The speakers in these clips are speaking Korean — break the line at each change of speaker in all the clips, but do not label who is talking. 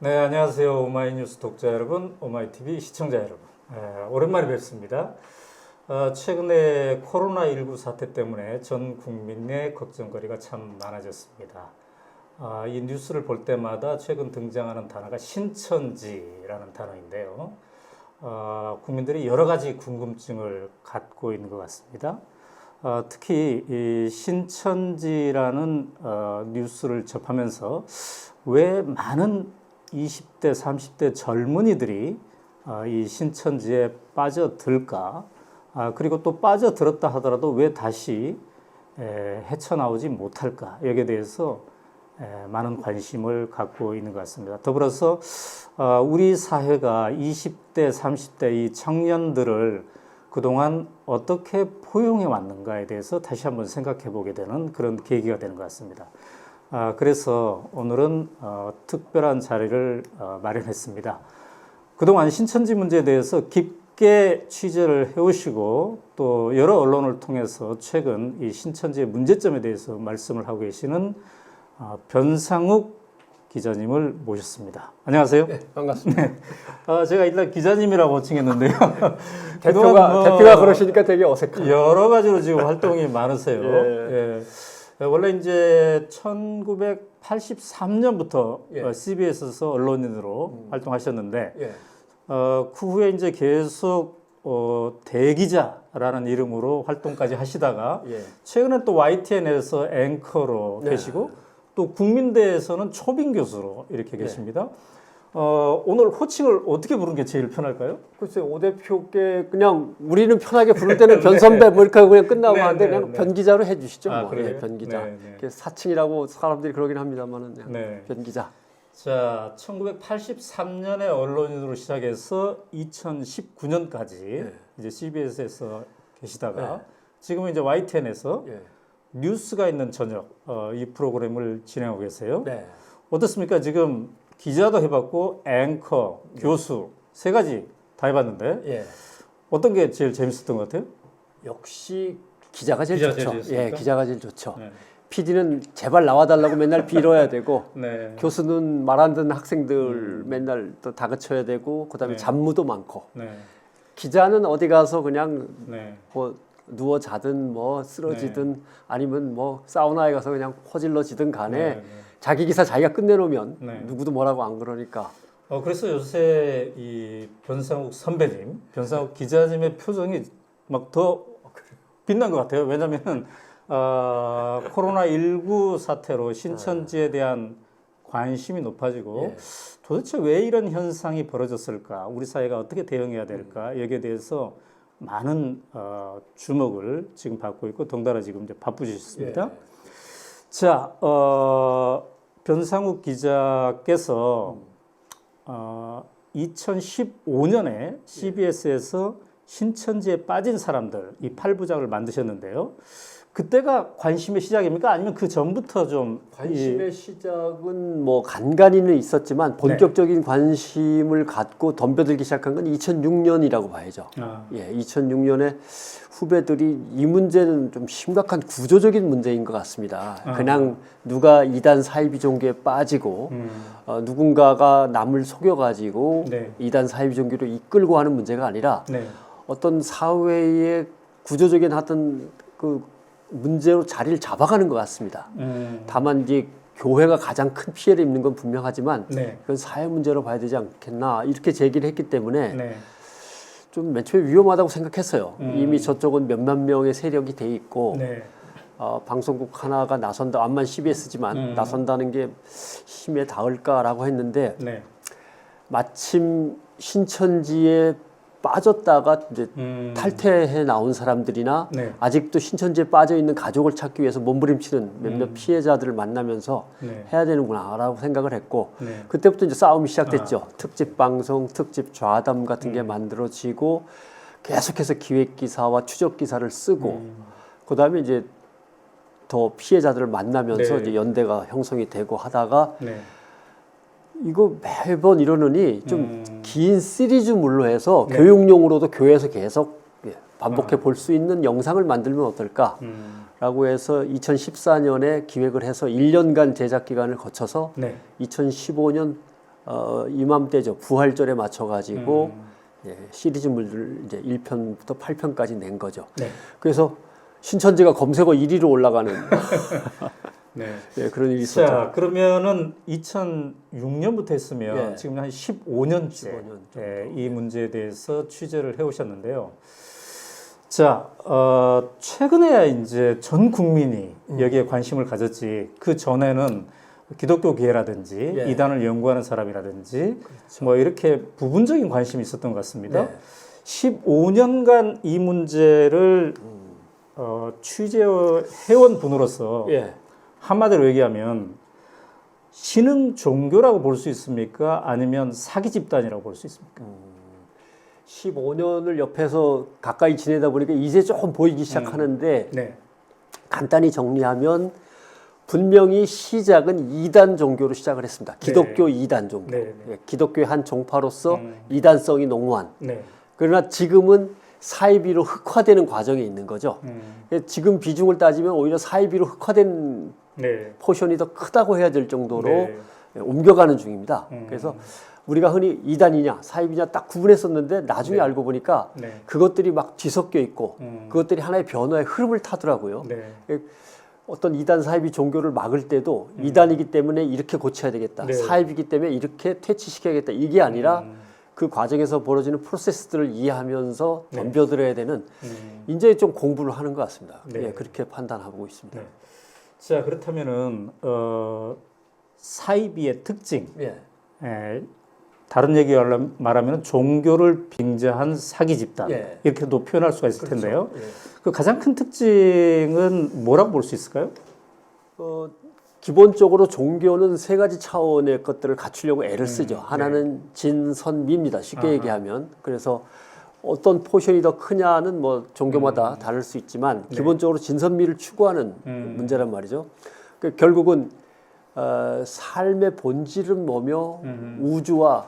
네, 안녕하세요. 오마이뉴스 독자 여러분, 오마이TV 시청자 여러분. 오랜만에 뵙습니다. 최근에 코로나19 사태 때문에 전 국민의 걱정거리가 참 많아졌습니다. 이 뉴스를 볼 때마다 최근 등장하는 단어가 신천지라는 단어인데요. 국민들이 여러 가지 궁금증을 갖고 있는 것 같습니다. 특히 이 신천지라는 뉴스를 접하면서 왜 많은 20대, 30대 젊은이들이 이 신천지에 빠져들까? 그리고 또 빠져들었다 하더라도 왜 다시 헤쳐나오지 못할까? 여기에 대해서 많은 관심을 갖고 있는 것 같습니다. 더불어서 우리 사회가 20대, 30대 이 청년들을 그동안 어떻게 포용해 왔는가에 대해서 다시 한번 생각해 보게 되는 그런 계기가 되는 것 같습니다. 그래서 오늘은 특별한 자리를 마련했습니다. 그동안 신천지 문제에 대해서 깊게 취재를 해오시고 또 여러 언론을 통해서 최근 이 신천지의 문제점에 대해서 말씀을 하고 계시는 변상욱 기자님을 모셨습니다. 안녕하세요.
네, 반갑습니다.
네. 제가 일단 기자님이라고 칭했는데요.
대표가 그러시니까 되게 어색해요.
여러 가지로 지금 활동이 많으세요.
예.
원래 이제 1983년부터
예.
CBS에서 언론인으로 활동하셨는데,
예.
그 후에 이제 계속 대기자라는 이름으로 활동까지 하시다가,
예.
최근에 또 YTN에서 앵커로
네.
계시고, 또 국민대에서는 초빙 교수로 이렇게 계십니다. 오늘 호칭을 어떻게 부르는 게 제일 편할까요?
글쎄 오 대표께 그냥 우리는 편하게 부를 때는 변 선배 뭐 이렇게 하고 그냥 끝나고
네,
하는데
네,
그냥
네.
변 기자로 해주시죠. 뭐.
그래요?
예, 변 기자.
네, 네.
이렇게 사칭이라고 사람들이 그러긴 합니다만은 그냥
네.
변 기자.
자, 1983년에 언론인으로 시작해서 2019년까지 이제 CBS에서 계시다가 지금은 이제 YTN에서
예.
뉴스가 있는 저녁 이 프로그램을 진행하고 계세요.
네.
어떻습니까? 지금 기자도 해봤고 앵커, 교수 세 가지 다 해봤는데
예.
어떤 게 제일 재밌었던 것 같아요?
역시 기자가 제일
기자가
좋죠.
제일 재밌습니까?
예, 기자가 제일 좋죠.
네.
PD는 제발 나와달라고 맨날 빌어야 되고
네.
교수는 말 안 듣는 학생들 맨날 또 다그쳐야 되고 그다음에
네.
잡무도 많고
네.
기자는 어디 가서 그냥
네.
뭐 누워 자든 뭐 쓰러지든 아니면 뭐 사우나에 가서 그냥 퍼질러지든 간에
네, 네.
자기 기사 자기가 끝내놓으면
네.
누구도 뭐라고 안 그러니까
그래서 요새 이 변상욱 선배님, 변상욱 기자님의 표정이 막 더 빛난 것 같아요. 왜냐하면 코로나19 사태로 신천지에 대한 관심이 높아지고
예.
도대체 왜 이런 현상이 벌어졌을까? 우리 사회가 어떻게 대응해야 될까? 여기에 대해서 많은 주목을 지금 받고 있고 덩달아 지금 이제 바쁘셨습니다.
예.
자, 변상욱 기자께서 2015년에 CBS에서 신천지에 빠진 사람들 이 8부작을 만드셨는데요. 그때가 관심의 시작입니까? 아니면 그 전부터 좀
관심의 시작은 뭐 간간이는 있었지만 본격적인 관심을 갖고 덤벼들기 시작한 건 2006년이라고 봐야죠. 예, 2006년에 후배들이 이 문제는 좀 심각한 구조적인 문제인 것 같습니다. 그냥 누가 이단 사이비 종교에 빠지고 누군가가 남을 속여가지고
네.
이단 사이비 종교로 이끌고 하는 문제가 아니라
네.
어떤 사회의 구조적인 하여튼 그 문제로 자리를 잡아가는 것 같습니다. 다만 이제 교회가 가장 큰 피해를 입는 건 분명하지만
네.
그건 사회 문제로 봐야 되지 않겠나 이렇게 제기를 했기 때문에
네.
좀 맨 처음에 위험하다고 생각했어요. 이미 저쪽은 몇만 명의 세력이 돼 있고
네.
방송국 하나가 나선다, 암만 CBS지만 나선다는 게 힘에 닿을까라고 했는데
네.
마침 신천지에 빠졌다가 이제 탈퇴해 나온 사람들이나
네.
아직도 신천지에 빠져 있는 가족을 찾기 위해서 몸부림치는 몇몇 피해자들을 만나면서
네.
해야 되는구나라고 생각을 했고
네.
그때부터 이제 싸움이 시작됐죠. 특집 방송, 특집 좌담 같은 게 만들어지고 계속해서 기획 기사와 추적 기사를 쓰고 그다음에 이제 더 피해자들을 만나면서
네.
이제 연대가 형성이 되고 하다가
네.
이거 매번 이러느니 좀 긴 시리즈물로 해서
네.
교육용으로도 교회에서 계속 반복해 볼 수 있는 영상을 만들면 어떨까라고 해서 2014년에 기획을 해서 1년간 제작 기간을 거쳐서
네.
2015년 이맘때죠. 부활절에 맞춰가지고 예, 시리즈물을 이제 1편부터 8편까지 낸 거죠.
네.
그래서 신천지가 검색어 1위로 올라가는
네.
예, 그런 일이 있었죠.
자, 그러면은 2006년부터 했으면
예.
지금 한 15년째
15년
예, 이 문제에 대해서 취재를 해오셨는데요. 자, 최근에야 이제 전 국민이 여기에 관심을 가졌지. 그 전에는 기독교계라든지
예.
이단을 연구하는 사람이라든지 뭐 이렇게 부분적인 관심이 있었던 것 같습니다.
네.
15년간 이 문제를 취재해온 분으로서
예.
한마디로 얘기하면 신흥 종교라고 볼 수 있습니까? 아니면 사기 집단이라고 볼 수 있습니까?
15년을 옆에서 가까이 지내다 보니까 이제 조금 보이기 시작하는데
네.
간단히 정리하면 분명히 시작은 이단 종교로 시작을 했습니다. 기독교 이단 종교.
네, 네.
예, 기독교의 한 종파로서 이단성이 농후한.
네.
그러나 지금은 사이비로 흑화되는 과정에 있는 거죠. 예, 지금 비중을 따지면 오히려 사이비로 흑화된
네.
포션이 더 크다고 해야 될 정도로
네.
예, 옮겨가는 중입니다. 그래서 우리가 흔히 이단이냐 사이비냐 딱 구분했었는데 나중에
네.
알고 보니까
네.
그것들이 막 뒤섞여 있고 그것들이 하나의 변화의 흐름을 타더라고요.
네.
예, 어떤 이단 사이비 종교를 막을 때도 이단이기 때문에 이렇게 고쳐야 되겠다.
네.
사이비이기 때문에 이렇게 퇴치시켜야겠다. 이게 아니라 그 과정에서 벌어지는 프로세스들을 이해하면서
네.
덤벼들어야 되는 이제 좀 공부를 하는 것 같습니다.
네.
예, 그렇게 판단하고 있습니다.
네. 자, 그렇다면은 사이비의 특징.
예.
다른 얘기로 말하면 종교를 빙자한 사기 집단
예.
이렇게도 표현할 수가 있을
그렇죠.
텐데요.
예.
그 가장 큰 특징은 뭐라고 볼 수 있을까요?
기본적으로 종교는 세 가지 차원의 것들을 갖추려고 애를 쓰죠. 하나는 진선미입니다. 쉽게
아하.
얘기하면. 그래서 어떤 포션이 더 크냐는 뭐 종교마다 다를 수 있지만
네.
기본적으로 진선미를 추구하는 문제란 말이죠. 그 결국은 삶의 본질은 뭐며 우주와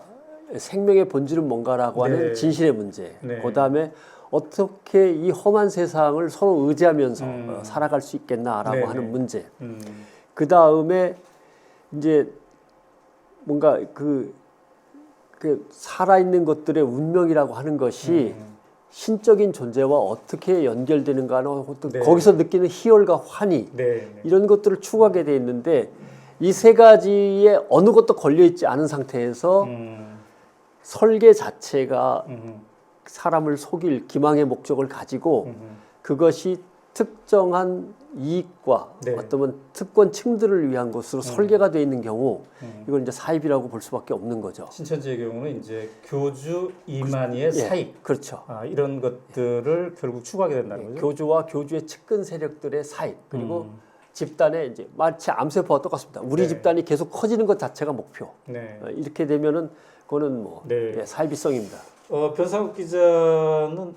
생명의 본질은 뭔가라고 하는
네.
진실의 문제.
네.
그다음에 어떻게 이 험한 세상을 서로 의지하면서 살아갈 수 있겠나라고
네,
하는
네.
문제.
음,
그 다음에 이제 뭔가 그 살아있는 것들의 운명이라고 하는 것이 신적인 존재와 어떻게 연결되는가는 어떤
네.
거기서 느끼는 희열과 환희
네, 네.
이런 것들을 추구하게 돼 있는데 이 세 가지에 어느 것도 걸려 있지 않은 상태에서 설계 자체가 사람을 속일 기망의 목적을 가지고 그것이 특정한 이익과
네.
어떤 특권층들을 위한 것으로 설계가 되어 있는 경우 이걸 이제 사입이라고 볼 수밖에 없는 거죠.
신천지의 경우는 이제 교주 이만희의
예,
사익
그렇죠.
이런 것들을 결국 추구하게 된다는 거죠.
교주와 교주의 측근 세력들의 사입 그리고 집단의 이제 마치 암세포와 똑같습니다. 우리
네.
집단이 계속 커지는 것 자체가 목표.
네.
이렇게 되면은 그거는 뭐
네.
예, 사이비성입니다.
변상욱 기자는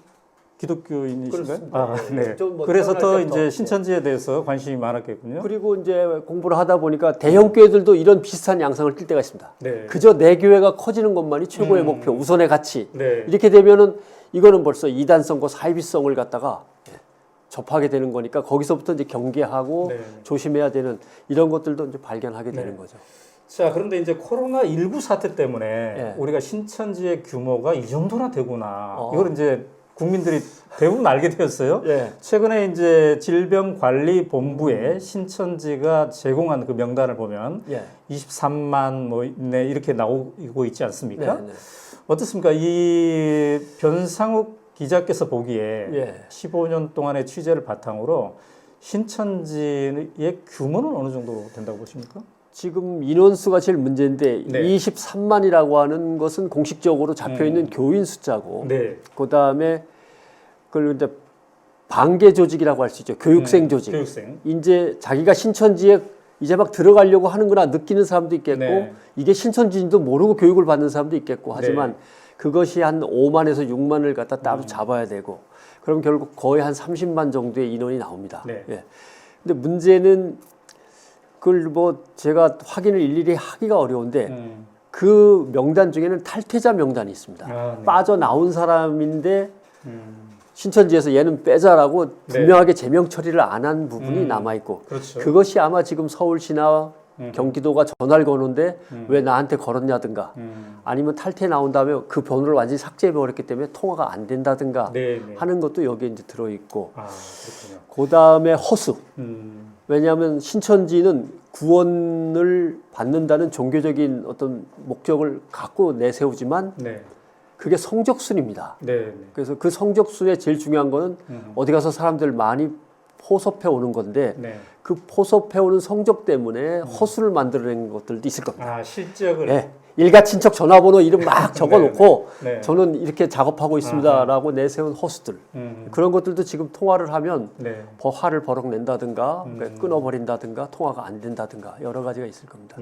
기독교인이신가요?
그렇습니다. 예,
네.
좀뭐
그래서 더
태어날 때부터.
이제 신천지에 대해서 관심이 많았겠군요.
그리고 이제 공부를 하다 보니까 대형 교회들도 이런 비슷한 양상을 띌 때가 있습니다.
네.
그저 내 교회가 커지는 것만이 최고의 목표, 우선의 가치.
네.
이렇게 되면은 이거는 벌써 이단성과 사이비성을 갖다가 접하게 되는 거니까 거기서부터 이제 경계하고
네.
조심해야 되는 이런 것들도 이제 발견하게 되는
네.
거죠.
자, 그런데 이제 코로나19 사태 때문에
예.
우리가 신천지의 규모가 이 정도나 되구나. 이걸 이제 국민들이 대부분 알게 되었어요.
예.
최근에 이제 질병관리본부에 신천지가 제공한 그 명단을 보면
예.
23만 뭐 네, 이렇게 나오고 있지 않습니까?
네, 네.
어떻습니까? 이 변상욱 기자께서 보기에
예.
15년 동안의 취재를 바탕으로 신천지의 규모는 어느 정도 된다고 보십니까?
지금 인원수가 제일 문제인데
네.
23만이라고 하는 것은 공식적으로 잡혀 있는 교인 숫자고
네.
그다음에 그걸 이제 반개 조직이라고 할 수 있죠. 교육생 조직.
교육생.
이제 자기가 신천지에 이제 막 들어가려고 하는구나 느끼는 사람도 있겠고
네.
이게 신천지인지도 모르고 교육을 받는 사람도 있겠고 하지만
네.
그것이 한 5만에서 6만을 갖다 따로 잡아야 되고 그럼 결국 거의 한 30만 정도의 인원이 나옵니다.
네.
예. 근데 문제는 그걸 뭐 제가 확인을 일일이 하기가 어려운데 그 명단 중에는 탈퇴자 명단이 있습니다.
아, 네.
빠져나온 사람인데 신천지에서 얘는 빼자라고 분명하게 제명 처리를 안 한 부분이 남아있고
그렇죠.
그것이 아마 지금 서울시나 경기도가 전화를 거는데 왜 나한테 걸었냐든가 아니면 탈퇴 나온 다음에 그 번호를 완전히 삭제해버렸기 때문에 통화가 안 된다든가 하는 것도 여기에 이제 들어있고 그 다음에 허수 왜냐하면 신천지는 구원을 받는다는 종교적인 어떤 목적을 갖고 내세우지만 그게 성적순입니다. 그래서 그 성적순에 제일 중요한 거는 어디 가서 사람들 많이 포섭해 오는 건데 그 포섭해 오는 성적 때문에 허수를 만들어낸 것들도 있을 겁니다.
아, 실적을.
네. 일가 친척 전화번호 이름 막 적어놓고 저는 이렇게 작업하고 있습니다라고 내세운 허수들 그런 것들도 지금 통화를 하면 화를 버럭 낸다든가 끊어버린다든가 통화가 안 된다든가 여러 가지가 있을 겁니다.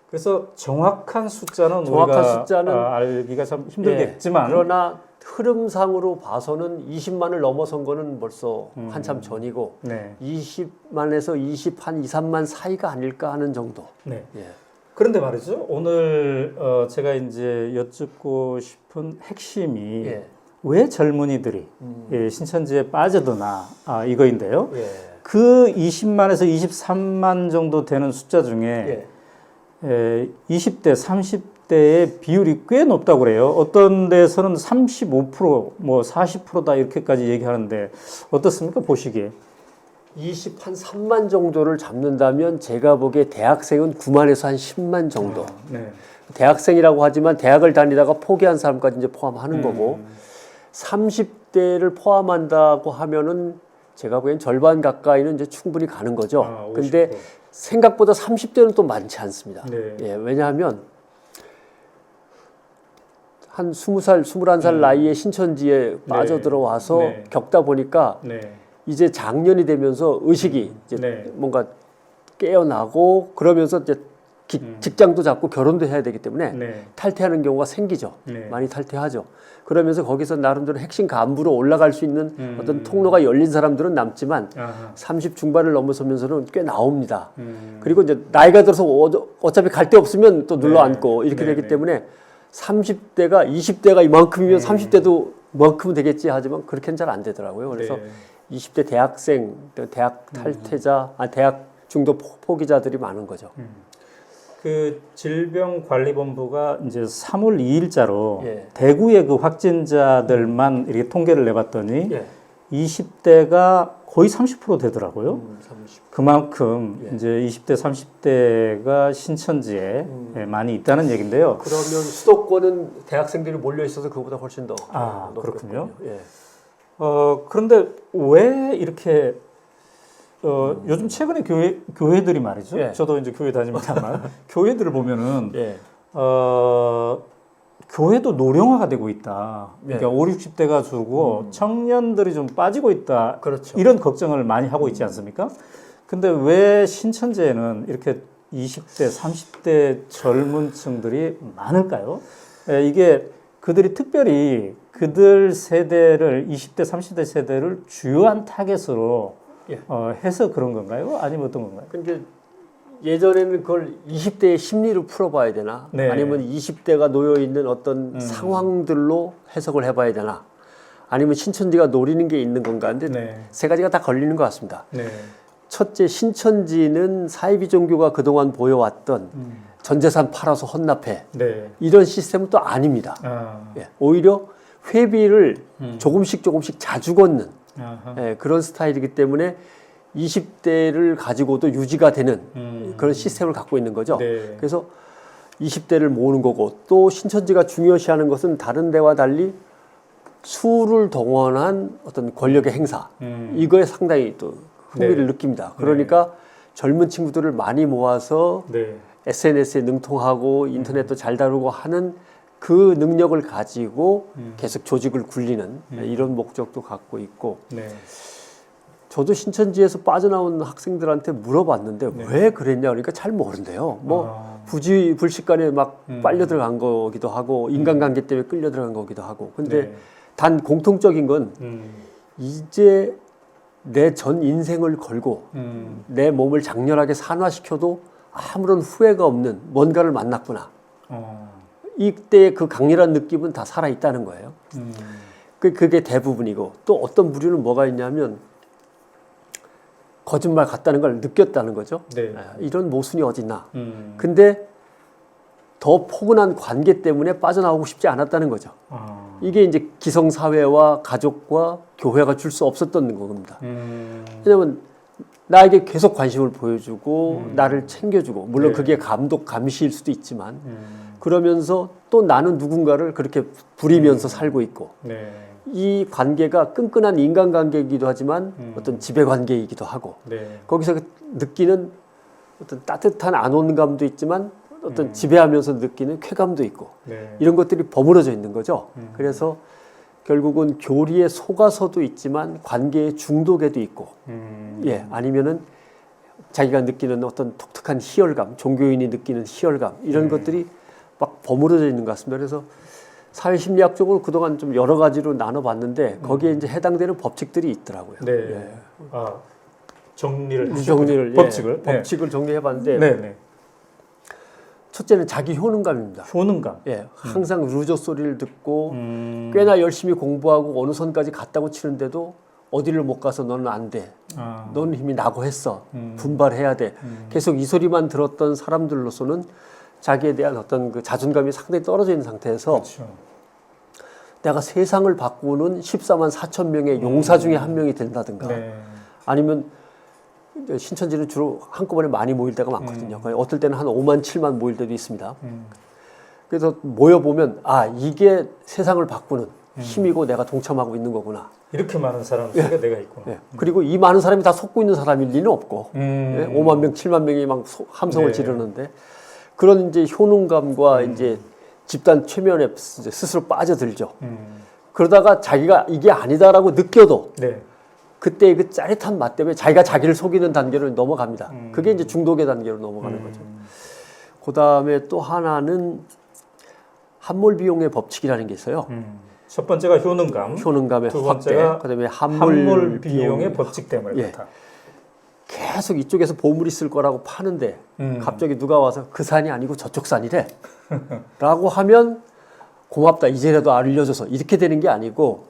그래서 정확한 숫자는 우리가 알기가 참 힘들겠지만
그러나 흐름상으로 봐서는 20만을 넘어선 거는 벌써 한참 전이고 20만에서 20한 2, 3만 사이가 아닐까 하는 정도.
그런데 말이죠. 오늘 제가 이제 여쭙고 싶은 핵심이 왜 젊은이들이 신천지에 빠져드나 이거인데요. 그 20만에서 23만 정도 되는 숫자 중에 20대, 30대의 비율이 꽤 높다고 그래요. 어떤 데서는 35%, 뭐 40%다 이렇게까지 얘기하는데 어떻습니까? 보시기에.
20한 3만 정도를 잡는다면 제가 보기에 대학생은 9만에서 한 10만 정도. 대학생이라고 하지만 대학을 다니다가 포기한 사람까지 이제 포함하는 거고 30대를 포함한다고 하면은 제가 보기엔 절반 가까이는 이제 충분히 가는 거죠. 근데 생각보다 30대는 또 많지 않습니다. 왜냐하면 한 20살, 21살 나이에 신천지에 빠져들어와서 겪다 보니까 이제 장년이 되면서 의식이 이제 뭔가 깨어나고 그러면서 이제 직장도 잡고 결혼도 해야 되기 때문에 탈퇴하는 경우가 생기죠. 많이 탈퇴하죠. 그러면서 거기서 나름대로 핵심 간부로 올라갈 수 있는 어떤 통로가 열린 사람들은 남지만 30 중반을 넘어서면서는 꽤 나옵니다. 그리고 이제 나이가 들어서 어차피 갈 데 없으면 또 눌러 앉고 이렇게 되기 때문에 30대가 20대가 이만큼이면 30대도 이만큼은 되겠지 하지만 그렇게는 잘 안 되더라고요. 그래서 20대 대학생, 대학 탈퇴자, 대학 중도 포기자들이 많은 거죠.
그 질병관리본부가 이제 3월 2일자로 대구의 그 확진자들만 이렇게 통계를 내봤더니 20대가 거의 30% 되더라고요.
30.
그만큼 이제 20대, 30대가 신천지에 많이 있다는 얘긴데요.
그러면 수도권은 대학생들이 몰려 있어서 그보다 훨씬 더
그렇군요. 그런데 왜 이렇게 요즘 최근에 교회들이 말이죠. 저도 이제 교회 다닙니다만 교회들을 보면은 교회도 노령화가 되고 있다. 그러니까 5, 60대가 주고 청년들이 좀 빠지고 있다. 이런 걱정을 많이 하고 있지 않습니까? 근데 왜 신천지에는 이렇게 20대, 30대 젊은 층들이 많을까요? 이게 그들이 특별히 그들 세대를 20대, 30대 세대를 주요한 타겟으로 해서 그런 건가요? 아니면 어떤 건가요?
근데 예전에는 그걸 20대의 심리를 풀어봐야 되나? 아니면 20대가 놓여있는 어떤 상황들로 해석을 해봐야 되나? 아니면 신천지가 노리는 게 있는 건가? 근데 세 가지가 다 걸리는 것 같습니다. 첫째, 신천지는 사이비 종교가 그동안 보여왔던 전 재산 팔아서 헌납해. 이런 시스템은 또 아닙니다. 오히려 회비를 조금씩 자주 걷는 그런 스타일이기 때문에 20대를 가지고도 유지가 되는 그런 시스템을 갖고 있는 거죠. 그래서 20대를 모으는 거고 또 신천지가 중요시하는 것은 다른 데와 달리 수를 동원한 어떤 권력의 행사 이거에 상당히 또 흥미를 느낍니다. 그러니까 젊은 친구들을 많이 모아서 SNS에 능통하고 인터넷도 잘 다루고 하는 그 능력을 가지고 계속 조직을 굴리는 이런 목적도 갖고 있고 저도 신천지에서 빠져나온 학생들한테 물어봤는데 왜 그랬냐 그러니까 잘 모른대요. 뭐 부지불식간에 막 빨려 들어간 거기도 하고 인간관계 때문에 끌려 들어간 거기도 하고 근데 단 공통적인 건 이제 내 전 인생을 걸고 내 몸을 장렬하게 산화시켜도 아무런 후회가 없는 뭔가를 만났구나. 이때 그 강렬한 느낌은 다 살아있다는 거예요. 그게 대부분이고 또 어떤 부류는 뭐가 있냐면 거짓말 같다는 걸 느꼈다는 거죠.
네.
이런 모순이 어딨나. 근데 더 포근한 관계 때문에 빠져나오고 싶지 않았다는 거죠. 이게 이제 기성사회와 가족과 교회가 줄 수 없었던 겁니다. 왜냐하면 나에게 계속 관심을 보여주고 나를 챙겨주고 물론
네.
그게 감독 감시일 수도 있지만 그러면서 또 나는 누군가를 그렇게 부리면서 살고 있고
네.
이 관계가 끈끈한 인간관계이기도 하지만 어떤 지배관계이기도 하고
네.
거기서 느끼는 어떤 따뜻한 안온감도 있지만 어떤 지배하면서 느끼는 쾌감도 있고
네.
이런 것들이 버무려져 있는 거죠. 그래서 결국은 교리에 속아서도 있지만 관계의 중독에도 있고 예, 아니면은 자기가 느끼는 어떤 독특한 희열감, 종교인이 느끼는 희열감 이런 것들이 막 버무려져 있는 것 같습니다. 그래서 사회심리학적으로 그동안 좀 여러 가지로 나눠봤는데 거기에 이제 해당되는 법칙들이 있더라고요.
네.
예.
정리를
정리를
법칙을
예, 법칙을 정리해봤는데
네. 네.
첫째는 자기 효능감입니다.
효능감.
예, 항상 루저 소리를 듣고 꽤나 열심히 공부하고 어느 선까지 갔다고 치는데도 어디를 못 가서 너는 안 돼. 너는 힘이 나고 했어. 분발해야 돼. 계속 이 소리만 들었던 사람들로서는 자기에 대한 어떤 그 자존감이 상당히 떨어져 있는 상태에서
그렇죠.
내가 세상을 바꾸는 14만 4천 명의 용사 중에 한 명이 된다든가
네.
아니면 신천지는 주로 한꺼번에 많이 모일 때가 많거든요. 어떨 때는 한 5만, 7만 모일 때도 있습니다. 그래서 모여보면 이게 세상을 바꾸는 힘이고 내가 동참하고 있는 거구나.
이렇게 많은 사람 속에 내가 있구나.
예. 그리고 이 많은 사람이 다 속고 있는 사람일 리는 없고 예? 5만 명, 7만 명이 막 함성을
네.
지르는데 그런 이제 효능감과 이제 집단 최면에 스스로 빠져들죠. 그러다가 자기가 이게 아니다라고 느껴도
네.
그때 그 짜릿한 맛 때문에 자기가 자기를 속이는 단계를 넘어갑니다. 그게 이제 중독의 단계로 넘어가는 거죠. 그 다음에 또 하나는 함몰 비용의 법칙이라는 게 있어요.
첫 번째가 효능감,
효능감의
두
확대,
번째가
그다음에
함몰 비용의 법칙 때문에
예.
그렇다.
계속 이쪽에서 보물 있을 거라고 파는데 갑자기 누가 와서 그 산이 아니고 저쪽 산이래 라고 하면 고맙다 이제라도 알려줘서 이렇게 되는 게 아니고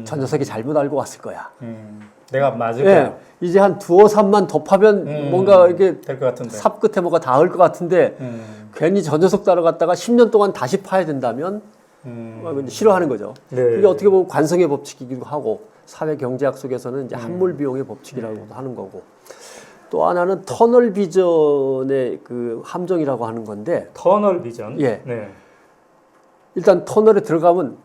저 녀석이 잘못 알고 왔을 거야.
내가 맞을
예,
거야.
이제 한 두어 산만 더 파면 뭔가 이게
될 것 같은데.
삽 끝에 뭐가 닿을 것 같은데 괜히 저 녀석 따라갔다가 10년 동안 다시 파야 된다면 싫어하는 거죠.
네.
그게 어떻게 보면 관성의 법칙이기도 하고 사회 경제학 속에서는 이제 함몰 비용의 법칙이라고도 하는 거고 또 하나는 터널 비전의 그 함정이라고 하는 건데
터널 비전.
예.
네.
일단 터널에 들어가면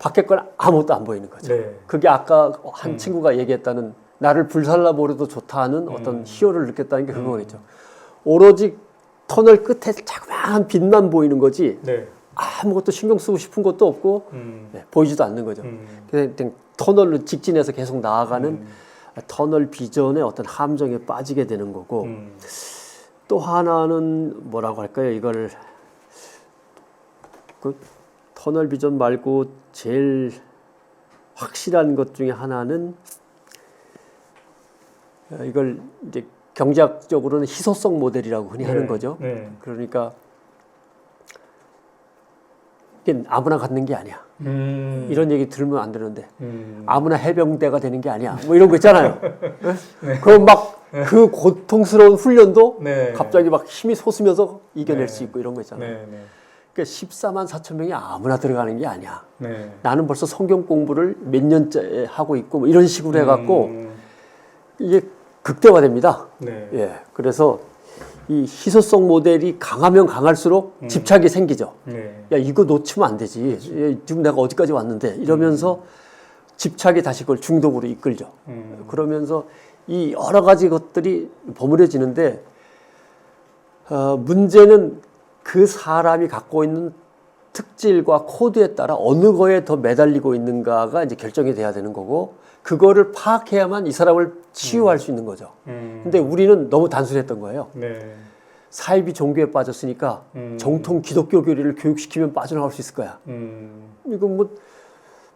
밖에 건 아무것도 안 보이는 거죠.
네.
그게 아까 한 친구가 얘기했다는 나를 불살라 버려도 좋다 하는 어떤 희열을 느꼈다는 게 그거겠죠. 오로지 터널 끝에 자그마한 빛만 보이는 거지
네.
아무것도 신경 쓰고 싶은 것도 없고 네, 보이지도 않는 거죠. 그냥 터널로 직진해서 계속 나아가는 터널 비전의 어떤 함정에 빠지게 되는 거고 또 하나는 뭐라고 할까요? 이걸 그 터널 비전 말고 제일 확실한 것 중에 하나는 이걸 이제 경제학적으로는 희소성 모델이라고 흔히 하는 거죠.
네.
그러니까 이게 아무나 갖는 게 아니야. 이런 얘기 들으면 안 되는데 아무나 해병대가 되는 게 아니야. 뭐 이런 거 있잖아요. 네? 그럼 막 그 고통스러운 훈련도
네.
갑자기 막 힘이 솟으면서 이겨낼 수 있고 이런 거 있잖아요.
네. 네.
그러니까 14만 4천 명이 아무나 들어가는 게 아니야.
네.
나는 벌써 성경 공부를 몇 년째 하고 있고 뭐 이런 식으로 해갖고 이게 극대화됩니다.
네.
예, 그래서 이 희소성 모델이 강하면 강할수록 집착이 생기죠.
네.
야 이거 놓치면 안 되지. 예, 지금 내가 어디까지 왔는데 이러면서 집착이 다시 그걸 중독으로 이끌죠. 그러면서 이 여러 가지 것들이 버무려지는데 문제는 그 사람이 갖고 있는 특질과 코드에 따라 어느 거에 더 매달리고 있는가가 이제 결정이 돼야 되는 거고 그거를 파악해야만 이 사람을 치유할 수 있는 거죠. 근데 우리는 너무 단순했던 거예요.
네.
사이비 종교에 빠졌으니까 정통 기독교 교리를 교육시키면 빠져나갈 수 있을 거야. 이건 뭐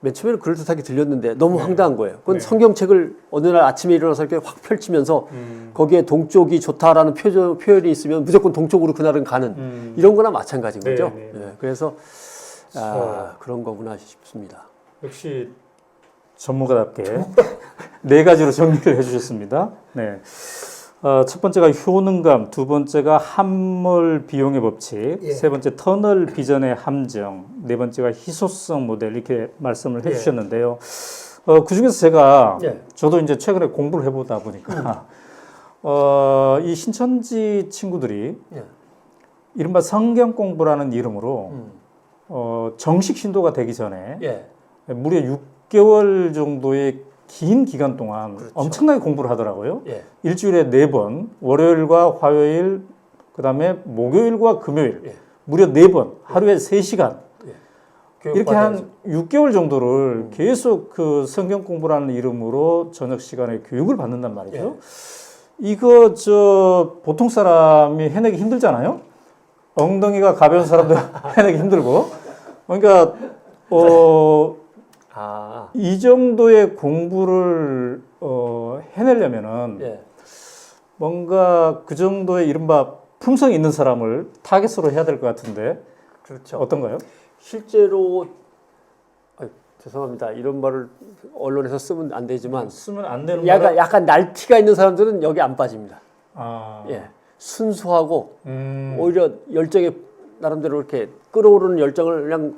맨 처음에는 그럴듯하게 들렸는데 너무 황당한 거예요. 그건 성경책을 어느 날 아침에 일어나서 이렇게 확 펼치면서 거기에 동쪽이 좋다라는 표현이 있으면 무조건 동쪽으로 그날은 가는 이런 거나 마찬가지인 거죠.
네.
예, 그래서 그런 거구나 싶습니다.
역시 전문가답게 네 가지로 정리를 해주셨습니다. 네. 첫 번째가 효능감, 두 번째가 함몰 비용의 법칙,
예.
세 번째 터널 비전의 함정, 네 번째가 희소성 모델 이렇게 말씀을 해주셨는데요. 그 중에서 제가
예.
저도 이제 최근에 공부를 해보다 보니까 이 신천지 친구들이
예.
이른바 성경 공부라는 이름으로 정식 신도가 되기 전에
예.
무려 6개월 정도의 긴 기간 동안
그렇죠.
엄청나게 공부를 하더라고요.
예.
일주일에 4번, 월요일과 화요일, 그 다음에 목요일과 금요일,
예.
무려 4번, 하루에 3시간. 이렇게 한
교육받아야죠.
6개월 정도를 계속 그 성경 공부라는 이름으로 저녁 시간에 교육을 받는단 말이죠. 이거 보통 사람이 해내기 힘들잖아요. 엉덩이가 가벼운 사람들 해내기 힘들고. 그러니까 이 정도의 공부를 해내려면은
예.
뭔가 그 정도의 이른바 품성이 있는 사람을 타겟으로 해야 될 것 같은데
그렇죠.
어떤가요?
실제로 죄송합니다. 이런 말을 언론에서 쓰면 안 되지만
쓰면 안 되는 거라.
약간 날티가 있는 사람들은 여기 안 빠집니다.
아,
예. 순수하고
오히려
오히려 열정에 나름대로 이렇게 끓어오르는 열정을 그냥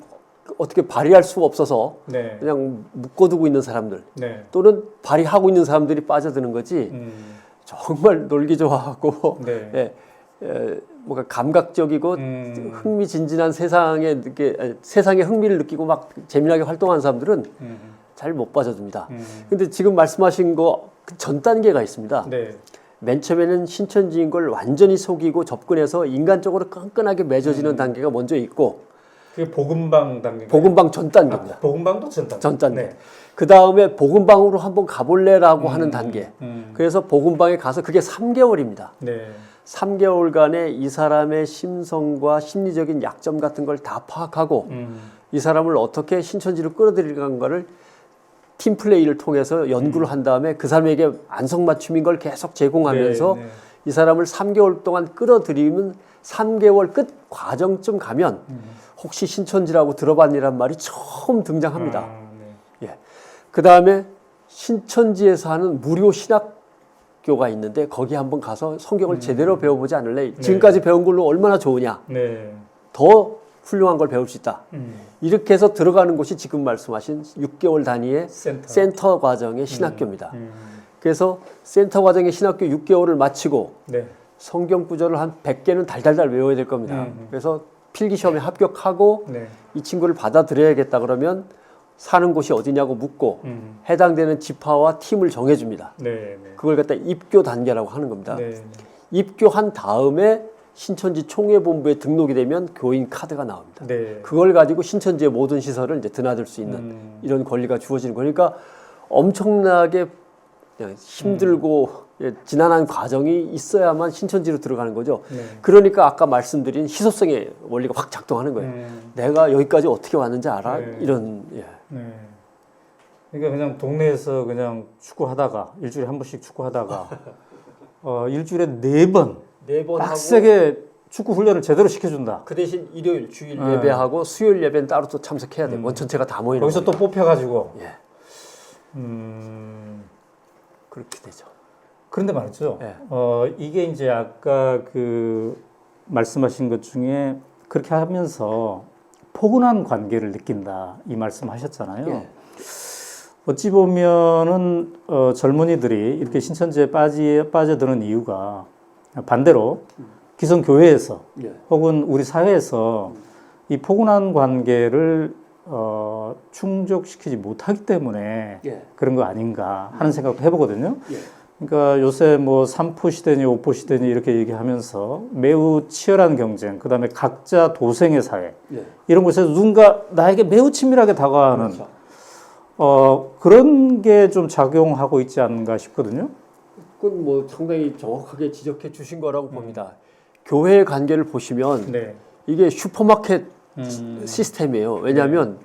어떻게 발휘할 수가 없어서
네,
그냥 묶어두고 있는 사람들
네,
또는 발휘하고 있는 사람들이 빠져드는 거지 정말 놀기 좋아하고
네,
뭔가 감각적이고 흥미진진한 세상의 흥미를 느끼고 막 재미나게 활동하는 사람들은 잘 못 빠져듭니다. 근데 지금 말씀하신 거 전 단계가 있습니다.
네,
맨 처음에는 신천지인 걸 완전히 속이고 접근해서 인간적으로 끈끈하게 맺어지는 단계가 먼저 있고
그게 복음방 단계.
복음방 전 단계입니다.
복음방도 전 단계.
전 단계.
네.
그 다음에 복음방으로 한번 가볼래라고 하는 단계. 그래서 복음방에 가서 그게 3개월입니다.
네,
3개월간의 이 사람의 심성과 심리적인 약점 같은 걸 다 파악하고 이 사람을 어떻게 신천지로 끌어들이는가를 팀플레이를 통해서 연구를 한 다음에 그 사람에게 안성맞춤인 걸 계속 제공하면서
네, 네.
이 사람을 3개월 동안 끌어들이면 3개월 끝 과정쯤 가면 혹시 신천지라고 들어봤니란 말이 처음 등장합니다.
네.
예. 그 다음에 신천지에서 하는 무료 신학교가 있는데 거기 한번 가서 성경을 제대로 배워보지 않을래? 지금까지 배운 걸로 얼마나 좋으냐?
네.
더 훌륭한 걸 배울 수 있다. 이렇게 해서 들어가는 곳이 지금 말씀하신 6개월 단위의 센터 과정의 신학교입니다. 그래서 센터 과정의 신학교 6개월을 마치고
네.
성경 구절을 한 100개는 달달달 외워야 될 겁니다. 그래서 필기시험에 합격하고
네.
이 친구를 받아들여야겠다 그러면 사는 곳이 어디냐고 묻고 해당되는 지파와 팀을 정해줍니다.
네. 네.
그걸 갖다 입교 단계라고 하는 겁니다.
네. 네.
입교한 다음에 신천지 총회본부에 등록이 되면 교인 카드가 나옵니다.
네.
그걸 가지고 신천지의 모든 시설을 이제 드나들 수 있는 이런 권리가 주어지는 거니까 엄청나게 그냥 힘들고 지난한 과정이 있어야만 신천지로 들어가는 거죠.
네.
그러니까 아까 말씀드린 희소성의 원리가 확 작동하는 거예요. 내가 여기까지 어떻게 왔는지 알아?
네.
이런
네. 그러니까 그냥 동네에서 그냥 축구하다가 일주일에 한 번씩 축구하다가 일주일에 4번 빡세게 축구 훈련을 제대로 시켜준다.
그 대신 일요일 주일 예배하고 수요일 예배는 따로 또 참석해야 돼요. 원천체가 다 모이는
거기서 또 뽑혀가지고.
예. 그렇게 되죠.
그런데 말이죠.
예.
이게 이제 아까 그 말씀하신 것 중에 그렇게 하면서 포근한 관계를 느낀다 이 말씀하셨잖아요.
예.
어찌 보면은 젊은이들이 이렇게 신천지에 빠져드는 이유가 반대로 기성 교회에서
예.
혹은 우리 사회에서 이 포근한 관계를 충족시키지 못하기 때문에
예.
그런 거 아닌가 하는 생각도 해보거든요.
예.
그러니까 요새 뭐 3포 시대니 5포 시대니 이렇게 얘기하면서 매우 치열한 경쟁, 그 다음에 각자 도생의 사회
예.
이런 곳에서 누군가 나에게 매우 친밀하게 다가가는
그렇죠.
그런 게 좀 작용하고 있지 않은가 싶거든요.
그건 뭐 상당히 정확하게 지적해 주신 거라고 봅니다. 교회의 관계를 보시면
네.
이게 슈퍼마켓 시스템이에요. 왜냐하면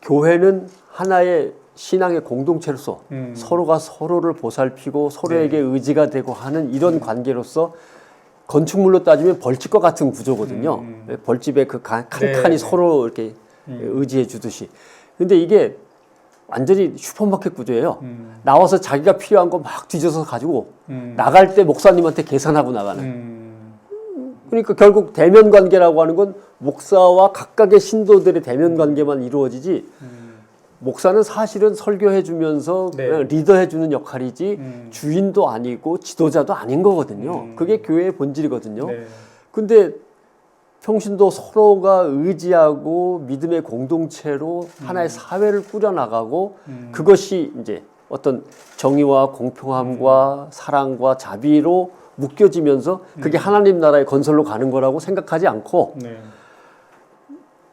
교회는 하나의 신앙의 공동체로서 서로가 서로를 보살피고 서로에게 의지가 되고 하는 이런 관계로서 건축물로 따지면 벌집과 같은 구조거든요. 벌집에 그 칸칸이
네.
서로 이렇게 의지해 주듯이. 근데 이게 완전히 슈퍼마켓 구조예요. 나와서 자기가 필요한 거 막 뒤져서 가지고 나갈 때 목사님한테 계산하고 나가는. 그러니까 결국 대면 관계라고 하는 건 목사와 각각의 신도들의 대면 관계만 이루어지지 목사는 사실은 설교해 주면서
네.
리더해 주는 역할이지 주인도 아니고 지도자도 아닌 거거든요. 그게 교회의 본질이거든요.
네.
근데 평신도 서로가 의지하고 믿음의 공동체로 하나의 사회를 꾸려나가고 그것이 이제 어떤 정의와 공평함과 사랑과 자비로 묶여지면서 그게 하나님 나라의 건설로 가는 거라고 생각하지 않고
네.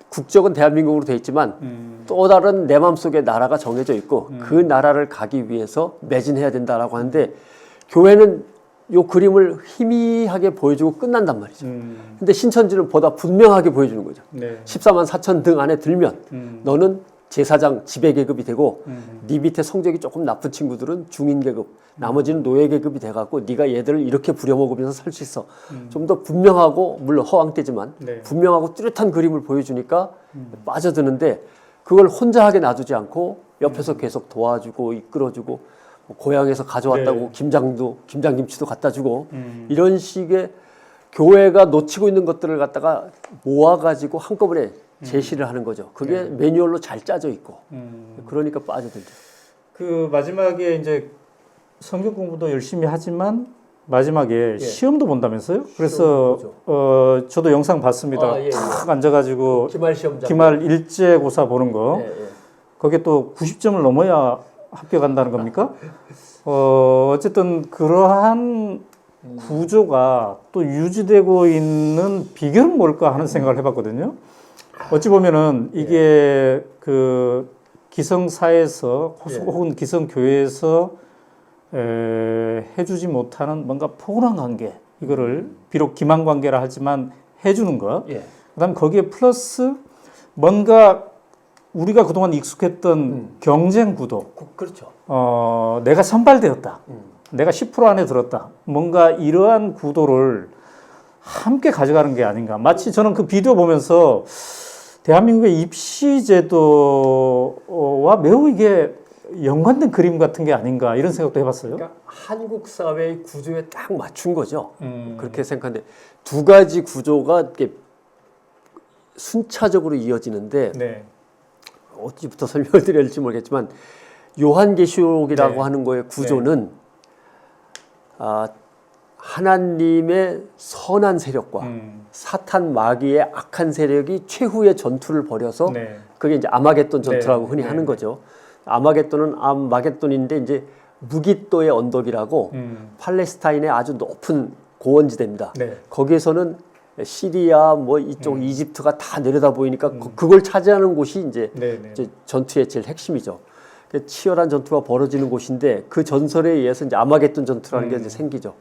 국적은 대한민국으로 돼 있지만 또 다른 내 마음속에 나라가 정해져 있고 그 나라를 가기 위해서 매진해야 된다라고 하는데 교회는 요 그림을 희미하게 보여주고 끝난단 말이죠. 근데 신천지는 보다 분명하게 보여주는 거죠.
네.
14만 4천 등 안에 들면 너는 제사장 지배계급이 되고 네 밑에 성적이 조금 나쁜 친구들은 중인계급 나머지는 노예계급이 돼갖고 네가 얘들을 이렇게 부려먹으면서 살 수 있어. 좀 더 분명하고 물론 허황되지만
네.
분명하고 뚜렷한 그림을 보여주니까 빠져드는데 그걸 혼자 하게 놔두지 않고 옆에서 계속 도와주고 이끌어주고 뭐 고향에서 가져왔다고
네.
김장김치도 갖다 주고 이런 식의 교회가 놓치고 있는 것들을 갖다가 모아가지고 한꺼번에 제시를 하는 거죠. 그게 매뉴얼로 잘 짜져 있고 그러니까 빠져들죠.
그 마지막에 이제 성경 공부도 열심히 하지만 마지막에 시험도 본다면서요? 그래서 저도 영상 봤습니다. 탁 앉아가지고 기말 일제고사 보는 거. 거기에 또 90점을 넘어야 합격한다는 겁니까? 어쨌든 그러한 구조가 또 유지되고 있는 비결은 뭘까 하는 생각을 해봤거든요. 어찌 보면은 이게 그 기성사에서 혹은 기성교회에서 해주지 못하는 뭔가 포근한 관계, 이거를 비록 기만 관계라 하지만 해주는 것. 그다음 거기에 플러스 뭔가 우리가 그동안 익숙했던 경쟁 구도.
그렇죠.
내가 선발되었다. 내가 10% 안에 들었다. 뭔가 이러한 구도를 함께 가져가는 게 아닌가. 마치 저는 그 비디오 보면서 대한민국의 입시제도와 매우 이게 연관된 그림 같은 게 아닌가 이런 생각도 해봤어요.
그러니까 한국 사회의 구조에 딱 맞춘 거죠. 그렇게 생각하는데 두 가지 구조가 이렇게 순차적으로 이어지는데
네.
어디부터 설명을 드려야 할지 모르겠지만 요한계시록이라고
네.
하는 거의 구조는 하나님의 선한 세력과 사탄 마귀의 악한 세력이 최후의 전투를 벌여서
네.
그게 이제 아마겟돈 전투라고 흔히
네.
하는 거죠. 아마겟돈은 아마겟돈인데 이제 무깃도의 언덕이라고 팔레스타인의 아주 높은 고원지대입니다.
네.
거기에서는 시리아 뭐 이쪽 이집트가 다 내려다 보이니까 그걸 차지하는 곳이 이제, 이제 전투의 제일 핵심이죠. 치열한 전투가 벌어지는 곳인데 그 전설에 의해서 이제 아마겟돈 전투라는 게 이제 생기죠.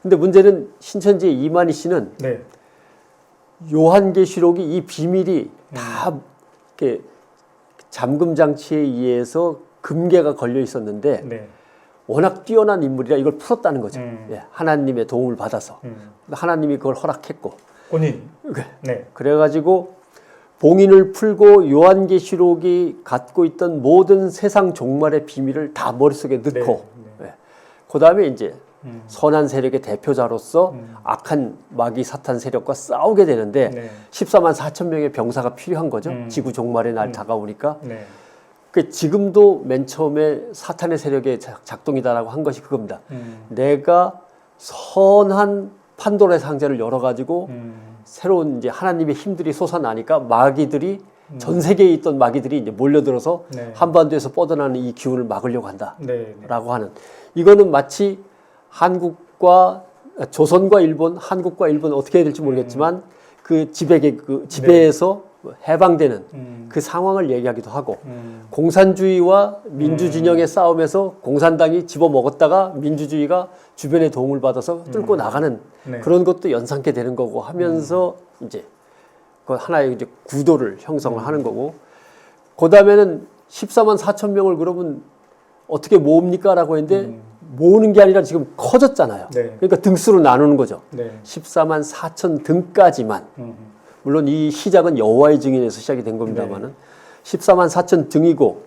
근데 문제는 신천지의 이만희 씨는
네.
요한계시록이 이 비밀이 다 이렇게 잠금 장치에 의해서 금괴가 걸려 있었는데
네.
워낙 뛰어난 인물이라 이걸 풀었다는 거죠. 하나님의 도움을 받아서 하나님이 그걸 허락했고
본인. 네.
그래가지고 봉인을 풀고 요한계시록이 갖고 있던 모든 세상 종말의 비밀을 다 머릿속에 넣고 그 다음에 이제 선한 세력의 대표자로서 악한 마귀 사탄 세력과 싸우게 되는데 14만 4천 명의 병사가 필요한 거죠. 지구 종말의 날 다가오니까. 그 지금도 맨 처음에 사탄의 세력의 작동이다라고 한 것이 그겁니다. 내가 선한 판도라의 상자를 열어가지고 새로운 이제 하나님의 힘들이 솟아나니까 마귀들이 전 세계에 있던 마귀들이 이제 몰려들어서 한반도에서 뻗어나는 이 기운을 막으려고 한다라고 하는 이거는 마치 한국과 조선과 일본, 한국과 일본 어떻게 해야 될지 모르겠지만 그 지배에서 해방되는 그 상황을 얘기하기도 하고 공산주의와 민주진영의 싸움에서 공산당이 집어먹었다가 민주주의가 주변의 도움을 받아서 뚫고 나가는 그런 것도 연상케 되는 거고 하면서 이제 그 하나의 이제 구도를 형성을 하는 거고 그 다음에는 14만 4천 명을 그러면 어떻게 모읍니까? 라고 했는데 모으는 게 아니라 지금 커졌잖아요. 그러니까 등수로 나누는 거죠. 14만 4천 등까지만 물론 이 시작은 여호와의 증인에서 시작이 된 겁니다만은 14만 4천 등이고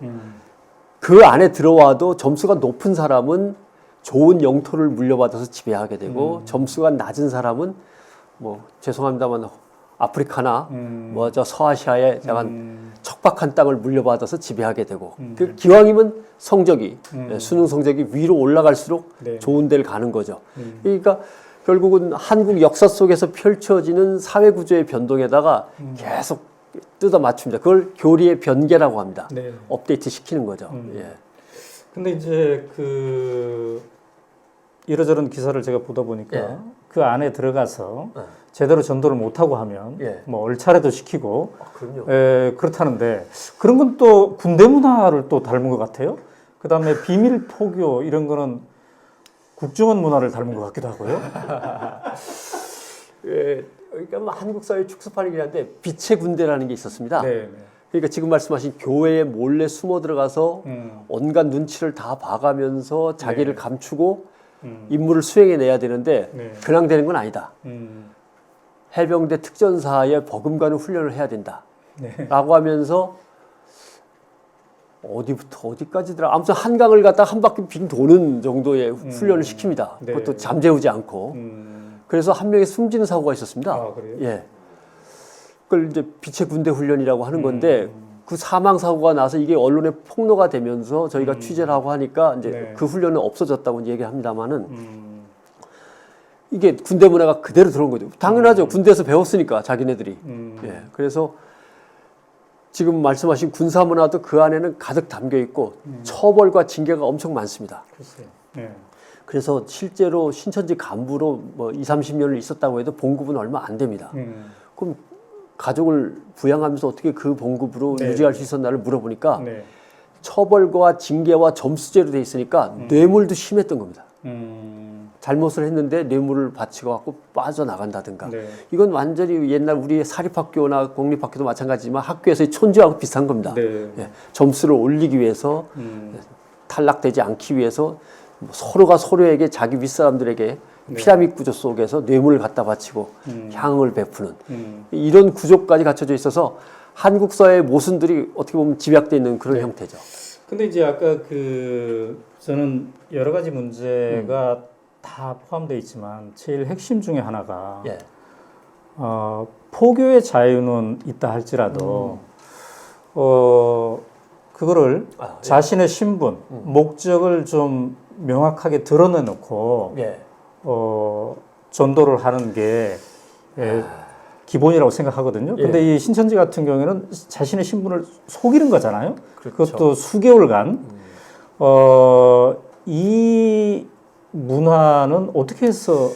그 안에 들어와도 점수가 높은 사람은 좋은 영토를 물려받아서 지배하게 되고 점수가 낮은 사람은 뭐 죄송합니다만 아프리카나 뭐 저 서아시아의 약간 척박한 땅을 물려받아서 지배하게 되고 그 기왕이면 성적이 수능 성적이 위로 올라갈수록
네.
좋은 데를 가는 거죠. 그러니까 결국은 한국 역사 속에서 펼쳐지는 사회 구조의 변동에다가 계속 뜯어 맞춥니다. 그걸 교리의 변개라고 합니다.
네.
업데이트 시키는 거죠. 예.
근데 이제 그 이러저런 기사를 제가 보다 보니까
예.
그 안에 들어가서 제대로 전도를 못하고 하면
예.
뭐 얼차례도 시키고
그럼요.
그렇다는데 그런 건 또 군대 문화를 또 닮은 것 같아요. 그 다음에 비밀 포교 이런 거는 국정원 문화를 닮은 것 같기도 하고요.
예, 그러니까 뭐 한국 사회 축소판이긴 한데 빛의 군대라는 게 있었습니다.
네.
그러니까 지금 말씀하신 교회에 몰래 숨어 들어가서 온갖 눈치를 다 봐가면서 자기를
네.
감추고 임무를 수행해 내야 되는데
네.
그냥 되는 건 아니다.
음,
해병대 특전사에 버금가는 훈련을 해야 된다.
네.
라고 하면서 어디부터 어디까지더라. 아무튼 한강을 갖다 한 바퀴 빙 도는 정도의 훈련을 시킵니다.
네.
그것도 잠재우지 않고. 그래서 한 명이 숨지는 사고가 있었습니다.
아, 그래요?
예. 그걸 이제 빛의 군대 훈련이라고 하는 건데 그 사망 사고가 나서 이게 언론에 폭로가 되면서 저희가 취재를 하고 하니까 이제
네.
그 훈련은 없어졌다고 이제 얘기를 합니다만은 이게 군대 문화가 그대로 들어온 거죠. 당연하죠. 군대에서 배웠으니까 자기네들이. 예. 그래서 지금 말씀하신 군사 문화도 그 안에는 가득 담겨 있고 처벌과 징계가 엄청 많습니다.
글쎄요. 네.
그래서 실제로 신천지 간부로 뭐 20, 30년을 있었다고 해도 봉급은 얼마 안 됩니다. 그럼 가족을 부양하면서 어떻게 그 봉급으로
네.
유지할 수 있었나를 물어보니까
네.
처벌과 징계와 점수제로 돼 있으니까 뇌물도 심했던 겁니다. 잘못을 했는데 뇌물을 바치고 갖고 빠져나간다든가.
네.
이건 완전히 옛날 우리 사립학교나 공립학교도 마찬가지지만 학교에서의 촌지하고 비슷한 겁니다.
네.
예, 점수를 올리기 위해서 탈락되지 않기 위해서 서로가 서로에게 자기 윗사람들에게 피라미드 구조 속에서 뇌물을 갖다 바치고 향응을 베푸는 이런 구조까지 갖춰져 있어서 한국 사회의 모순들이 어떻게 보면 집약되어 있는 그런 형태죠.
근데 이제 아까 그 저는 여러 가지 문제가 다 포함되어 있지만 제일 핵심 중에 하나가
예.
포교의 자유는 있다 할지라도 그거를
예.
자신의 신분, 목적을 좀 명확하게 드러내놓고
예.
전도를 하는 게 기본이라고 생각하거든요. 근데 이 신천지 같은 경우에는 자신의 신분을 속이는 거잖아요.
그렇죠.
그것도 수개월간. 이 문화는 어떻게 해서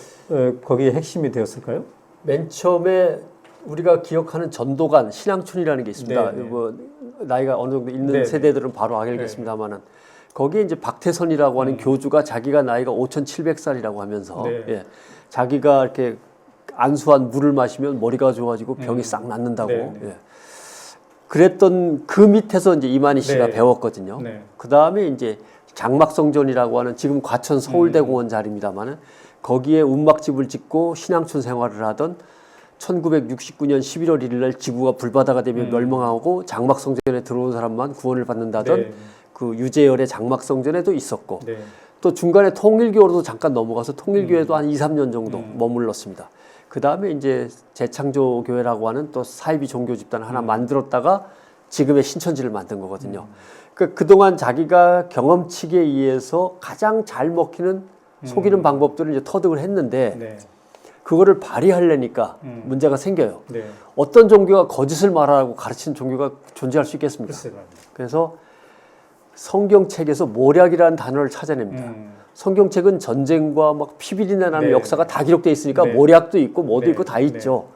거기에 핵심이 되었을까요?
맨 처음에 우리가 기억하는 전도관 신앙촌이라는 게 있습니다.
네, 네.
뭐 나이가 어느 정도 있는
네,
세대들은 바로 알겠습니다만은 거기에 이제 박태선이라고 하는 교주가 자기가 나이가 5,700살이라고 하면서
네.
예, 자기가 이렇게 안수한 물을 마시면 머리가 좋아지고 병이 싹 낫는다고.
네, 네.
예. 그랬던 그 밑에서 이제 이만희 씨가
네.
배웠거든요.
네.
그 다음에 이제 장막성전이라고 하는 지금 과천 서울대공원 자리입니다만은 거기에 운막집을 짓고 신앙촌 생활을 하던 1969년 11월 1일 날 지구가 불바다가 되면 멸망하고 장막성전에 들어온 사람만 구원을 받는다던
네.
그 유재열의 장막성전에도 있었고
네.
또 중간에 통일교로도 잠깐 넘어가서 통일교회도 한 2, 3년 정도 머물렀습니다. 그 다음에 이제 재창조교회라고 하는 또 사이비 종교 집단 하나 만들었다가 지금의 신천지를 만든 거거든요. 그러니까 그동안 자기가 경험치기에 의해서 가장 잘 먹히는 속이는 방법들을 이제 터득을 했는데
네.
그거를 발휘하려니까 문제가 생겨요.
네.
어떤 종교가 거짓을 말하고 가르치는 종교가 존재할 수 있겠습니까?
글쎄요.
그래서 성경책에서 모략이라는 단어를 찾아냅니다. 성경책은 전쟁과 막 피비린내 나는
네.
역사가 다 기록되어 있으니까
네.
모략도 있고 뭐도
네.
있고 다 있죠.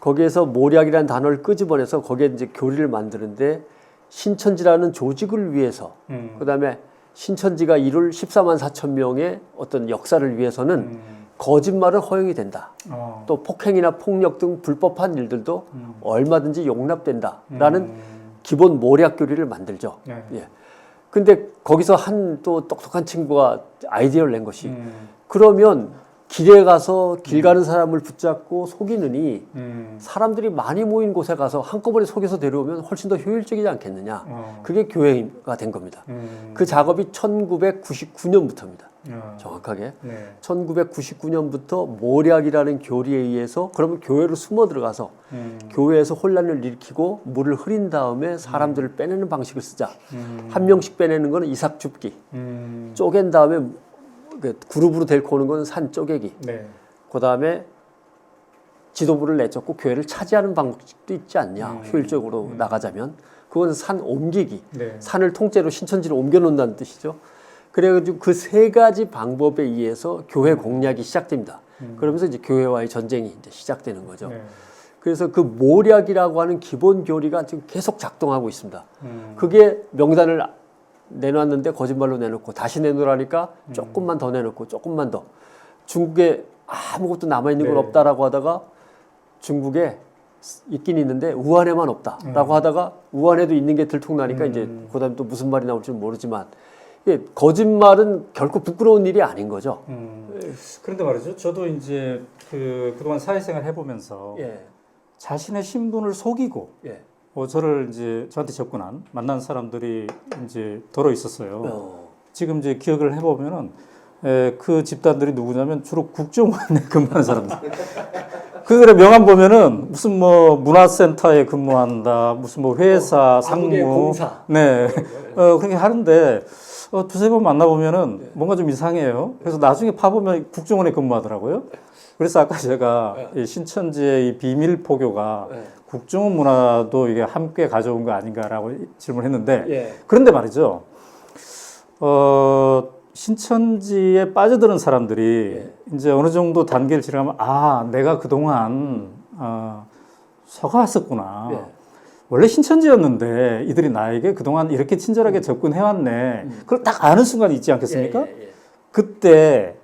거기에서 모략이라는 단어를 끄집어내서 거기에 이제 교리를 만드는데 신천지라는 조직을 위해서 그다음에 신천지가 이룰 14만 4천 명의 어떤 역사를 위해서는 거짓말은 허용이 된다. 또 폭행이나 폭력 등 불법한 일들도 얼마든지 용납된다라는 기본 모략 교리를 만들죠.
네.
예. 근데 거기서 한 또 똑똑한 친구가 아이디어를 낸 것이 그러면 길에 가서 길 가는 사람을 붙잡고 속이느니 사람들이 많이 모인 곳에 가서 한꺼번에 속여서 데려오면 훨씬 더 효율적이지 않겠느냐. 그게 교회가 된 겁니다. 그 작업이 1999년부터입니다. 정확하게.
네.
1999년부터 모략이라는 교리에 의해서 그러면 교회로 숨어 들어가서 교회에서 혼란을 일으키고 물을 흐린 다음에 사람들을 빼내는 방식을 쓰자. 한 명씩 빼내는 거는 이삭 줍기. 쪼갠 다음에 그룹으로 데리고 오는 건 산 쪼개기.
네.
그 다음에 지도부를 내쫓고 교회를 차지하는 방식도 있지 않냐. 효율적으로 나가자면. 그건 산 옮기기.
네.
산을 통째로 신천지로 옮겨놓는다는 뜻이죠. 그래가지고 그 세 가지 방법에 의해서 교회 공략이 시작됩니다. 그러면서 이제 교회와의 전쟁이 이제 시작되는 거죠.
네.
그래서 그 모략이라고 하는 기본 교리가 지금 계속 작동하고 있습니다. 그게 명단을 내놨는데 거짓말로 내놓고 다시 내놓으라니까 조금만 더 내놓고 조금만 더. 중국에 아무것도 남아있는 건
네.
없다라고 하다가 중국에 있긴 있는데 우한에만 없다라고 하다가 우한에도 있는 게 들통나니까 이제 그다음에 또 무슨 말이 나올지는 모르지만 이게 거짓말은 결코 부끄러운 일이 아닌 거죠.
그런데 말이죠. 저도 이제 그동안 사회생활 해보면서
예.
자신의 신분을 속이고
예.
저를 이제 저한테 접근한 만난 사람들이 이제 더러 있었어요. 지금 이제 기억을 해보면은 그 집단들이 누구냐면 주로 국정원에 근무하는 사람들. 그들의 명함 보면은 무슨 뭐 문화센터에 근무한다, 무슨 뭐 회사, 상무,
공사.
네, 그렇게 하는데 두세 번 만나보면은 뭔가 좀 이상해요. 그래서 나중에 파보면 국정원에 근무하더라고요. 그래서 아까 제가 이 신천지의 이 비밀 포교가 국정원 문화도 이게 함께 가져온 거 아닌가라고 질문했는데 그런데 말이죠. 신천지에 빠져드는 사람들이 이제 어느 정도 단계를 지나가면 내가 그동안 속아왔었구나. 원래 신천지였는데 이들이 나에게 그동안 이렇게 친절하게 접근해왔네. 그걸 딱 아는 순간이 있지 않겠습니까? 그때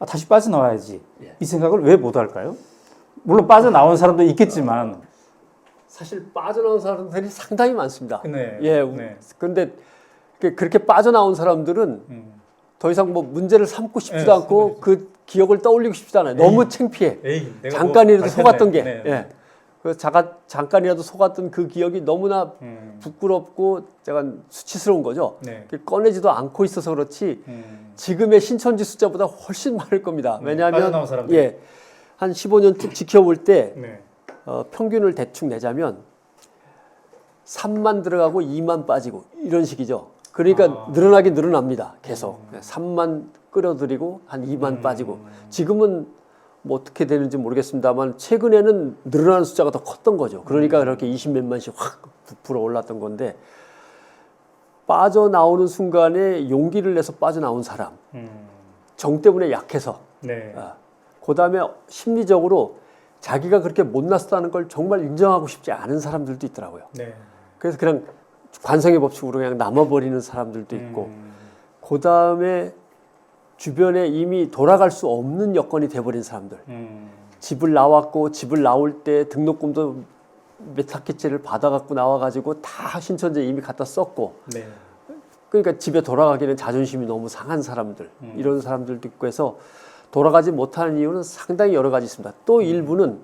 다시 빠져나와야지. 이 생각을 왜 못할까요? 물론 빠져나온 사람도 있겠지만
사실 빠져나온 사람들이 상당히 많습니다.
네.
예.
네.
그런데 그렇게 빠져나온 사람들은 더 이상 뭐 문제를 삼고 싶지도 않고 그 기억을 떠올리고 싶지도 않아요. 너무 창피해. 잠깐이라도 속았던 게.
네.
예. 잠깐이라도 속았던 그 기억이 너무나 부끄럽고 약간 수치스러운 거죠.
네.
꺼내지도 않고 있어서 그렇지 지금의 신천지 숫자보다 훨씬 많을 겁니다. 왜냐하면
빠져나온 사람들.
한 15년 쭉 지켜볼 때
네.
평균을 대충 내자면 3만 들어가고 2만 빠지고 이런 식이죠. 그러니까 늘어나긴 늘어납니다. 계속 3만 끌어들이고 한 2만 빠지고 지금은 뭐 어떻게 되는지 모르겠습니다만 최근에는 늘어나는 숫자가 더 컸던 거죠. 그러니까 그렇게 20몇만씩 확 부풀어 올랐던 건데 빠져나오는 순간에 용기를 내서 빠져나온 사람 정 때문에 약해서
네.
그 다음에 심리적으로 자기가 그렇게 못났다는 걸 정말 인정하고 싶지 않은 사람들도 있더라고요.
네.
그래서 그냥 관성의 법칙으로 그냥 남아버리는 사람들도 있고 그 다음에 주변에 이미 돌아갈 수 없는 여건이 돼버린 사람들 집을 나왔고 집을 나올 때 등록금도 몇 학기째를 받아갖고 나와가지고 다 신천지에 이미 갖다 썼고
네.
그러니까 집에 돌아가기는 자존심이 너무 상한 사람들 이런 사람들도 있고 해서 돌아가지 못하는 이유는 상당히 여러 가지 있습니다. 또 일부는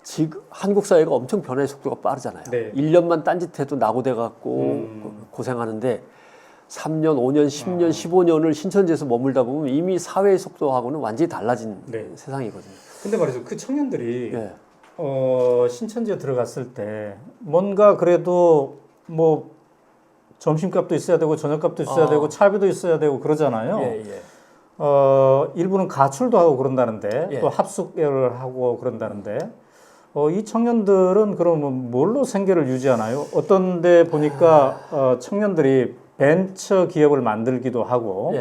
지금 한국 사회가 엄청 변화의 속도가 빠르잖아요.
네.
1년만 딴짓해도 낙오돼갖고 고생하는데 3년, 5년, 10년, 15년을 신천지에서 머물다 보면 이미 사회의 속도하고는 완전히 달라진 세상이거든요.
근데 말이죠. 그 청년들이 신천지에 들어갔을 때 뭔가 그래도 뭐 점심값도 있어야 되고 저녁값도 있어야 되고 차비도 있어야 되고 그러잖아요. 일부는 가출도 하고 그런다는데 또 합숙을 하고 그런다는데 이 청년들은 그러면 뭘로 생계를 유지하나요? 어떤 데 보니까 청년들이 벤처 기업을 만들기도 하고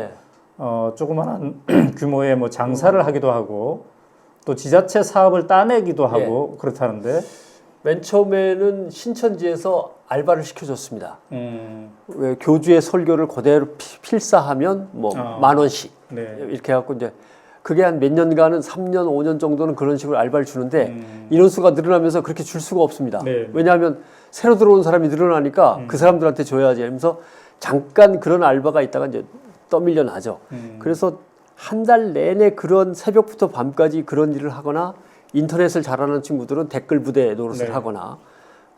조그마한 규모의 뭐 장사를 하기도 하고 또 지자체 사업을 따내기도 하고 그렇다는데
맨 처음에는 신천지에서 알바를 시켜줬습니다. 왜 교주의 설교를 그대로 필사하면 뭐 10,000원씩 이렇게 해갖고 이제 그게 한 몇 년간은 3년, 5년 정도는 그런 식으로 알바를 주는데 인원수가 늘어나면서 그렇게 줄 수가 없습니다. 왜냐하면 새로 들어온 사람이 늘어나니까 그 사람들한테 줘야지 하면서 잠깐 그런 알바가 있다가 이제 떠밀려 나죠. 그래서 한 달 내내 그런 새벽부터 밤까지 그런 일을 하거나 인터넷을 잘하는 친구들은 댓글 부대 노릇을
네.
하거나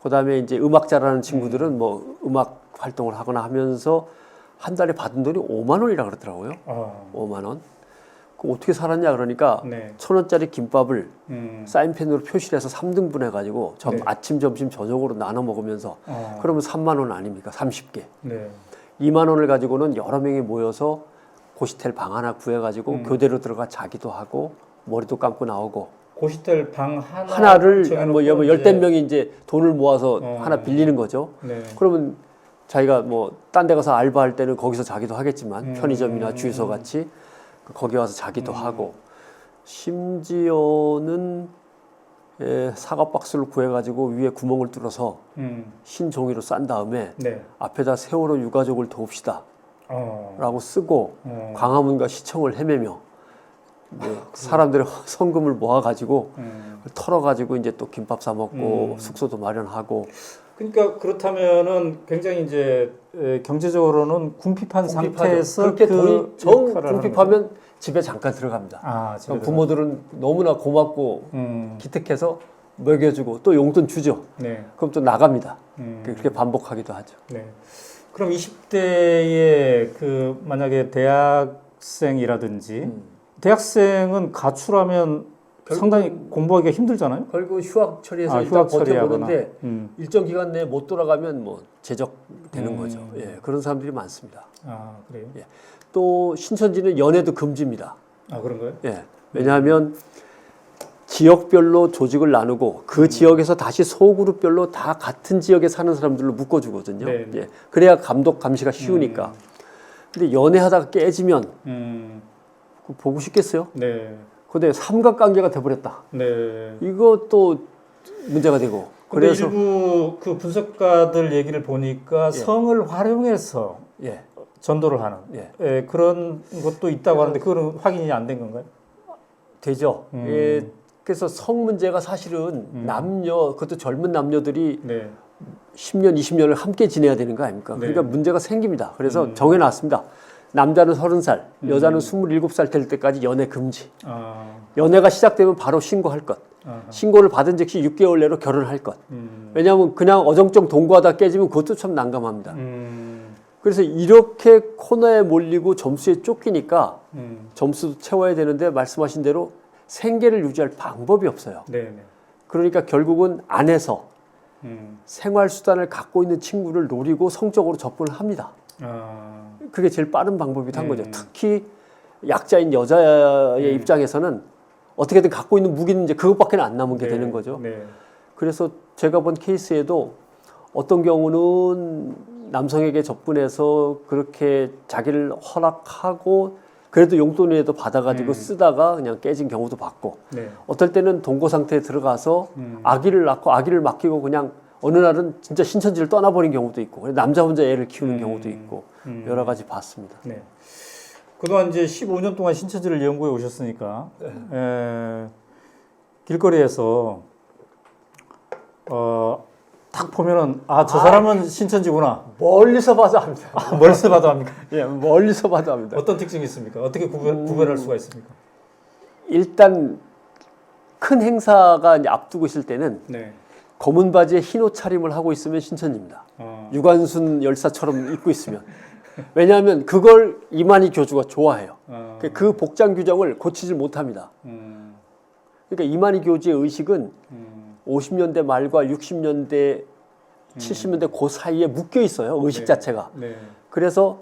그다음에 이제 음악 잘하는 친구들은 뭐 음악 활동을 하거나 하면서 한 달에 받은 돈이 5만 원이라 그러더라고요. 5만 원. 그 어떻게 살았냐 그러니까
네.
1,000원짜리 김밥을 사인펜으로 표시를 해서 3등분 해가지고
네.
아침, 점심, 저녁으로 나눠 먹으면서 그러면 3만 원 아닙니까? 30개.
네.
2만 원을 가지고는 여러 명이 모여서 고시텔 방 하나 구해가지고 교대로 들어가 자기도 하고 머리도 감고 나오고
고시텔 방
하나를 뭐
정해놓고
열댓 명이 이제 돈을 모아서 하나 빌리는 거죠.
네.
그러면 자기가 뭐 딴 데 가서 알바할 때는 거기서 자기도 하겠지만 편의점이나 주유소 같이 거기 와서 자기도 하고 심지어는 사과 박스를 구해가지고 위에 구멍을 뚫어서 흰 종이로 싼 다음에
네.
앞에다 세월호 유가족을 도웁시다 라고 쓰고 광화문과 시청을 헤매며 사람들의 성금을 모아가지고 털어가지고 이제 또 김밥 사 먹고 숙소도 마련하고.
그러니까 그렇다면은 굉장히 이제 경제적으로는 궁핍한 상태에서
그렇게 돈이 정
역할을 하는
궁핍하면 집에 잠깐 들어갑니다.
집에
그럼 부모들은 너무나 고맙고 기특해서 먹여주고 또 용돈 주죠.
네.
그럼 또 나갑니다. 그렇게 반복하기도 하죠.
네. 그럼 20대에 그 만약에 대학생이라든지 대학생은 가출하면 상당히 공부하기가 힘들잖아요.
결국 휴학 처리해서
휴학 처리하거나.
버텨보는데 일정 기간 내에 못 돌아가면 뭐 제적되는 거죠. 예, 그런 사람들이 많습니다.
그래요?
예. 또 신천지는 연애도 금지입니다.
그런가요?
예. 왜냐하면 지역별로 조직을 나누고 그 지역에서 다시 소그룹별로 다 같은 지역에 사는 사람들로 묶어주거든요.
네.
예. 그래야 감독 감시가 쉬우니까. 근데 연애하다가 깨지면 그거 보고 싶겠어요?
네.
근데 삼각관계가 돼버렸다.
네.
이것도 문제가 되고.
그래서 일부 그 분석가들 얘기를 보니까 성을 활용해서 전도를 하는 그런 것도 있다고 하는데 그거는 확인이 안 된 건가요?
되죠. 그래서 성 문제가 사실은 남녀, 그것도 젊은 남녀들이 10년, 20년을 함께 지내야 되는 거 아닙니까? 그러니까 문제가 생깁니다. 그래서 정해놨습니다. 남자는 30살, 여자는 27살 될 때까지 연애 금지. 연애가 시작되면 바로 신고할 것. 신고를 받은 즉시 6개월 내로 결혼할 것. 왜냐하면 그냥 어정쩡 동거하다 깨지면 그것도 참 난감합니다. 그래서 이렇게 코너에 몰리고 점수에 쫓기니까 점수도 채워야 되는데 말씀하신 대로 생계를 유지할 방법이 없어요. 그러니까 결국은 안에서 생활수단을 갖고 있는 친구를 노리고 성적으로 접근을 합니다. 그게 제일 빠른 방법이기도 한 거죠. 특히 약자인 여자의 입장에서는 어떻게든 갖고 있는 무기는 이제 그것밖에 안 남은 게 되는 거죠. 그래서 제가 본 케이스에도 어떤 경우는 남성에게 접근해서 그렇게 자기를 허락하고 그래도 용돈이라도 받아가지고 쓰다가 그냥 깨진 경우도 봤고 어떨 때는 동거 상태에 들어가서 아기를 낳고 아기를 맡기고 그냥 어느 날은 진짜 신천지를 떠나버린 경우도 있고 남자 혼자 애를 키우는 경우도 있고 여러 가지 봤습니다.
그동안 이제 15년 동안 신천지를 연구해 오셨으니까 길거리에서 딱 보면은 저 사람은 신천지구나.
멀리서 봐도 압니다.
멀리서 봐도 합니까?
예, 멀리서 봐도 압니다.
어떤 특징이 있습니까? 어떻게 구별할 수가 있습니까?
일단 큰 행사가 이제 앞두고 있을 때는 검은 바지에 흰 옷 차림을 하고 있으면 신천지입니다. 유관순 열사처럼 입고 있으면. 왜냐하면 그걸 이만희 교주가 좋아해요. 그 복장 규정을 고치질 못합니다. 그러니까 이만희 교주의 의식은 50년대 말과 60년대, 70년대 그 사이에 묶여 있어요. 의식 자체가. 그래서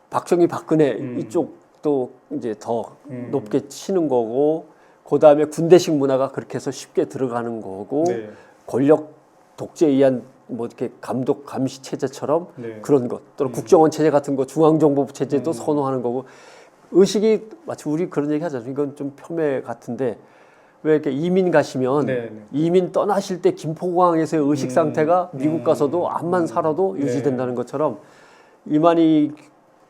박정희, 박근혜 이쪽도 이제 더 높게 치는 거고, 그 다음에 군대식 문화가 그렇게 해서 쉽게 들어가는 거고, 권력 독재에 의한 뭐 이렇게 감독 감시 체제처럼 그런 것, 또는 국정원 체제 같은 거, 중앙정보부 체제도 선호하는 거고, 의식이 마치 우리 그런 얘기 하잖아요. 이건 좀 폄훼 같은데 왜 이렇게 이민 가시면 이민 떠나실 때 김포공항에서의 의식 상태가 미국 가서도 암만 살아도 유지된다는 것처럼 이만희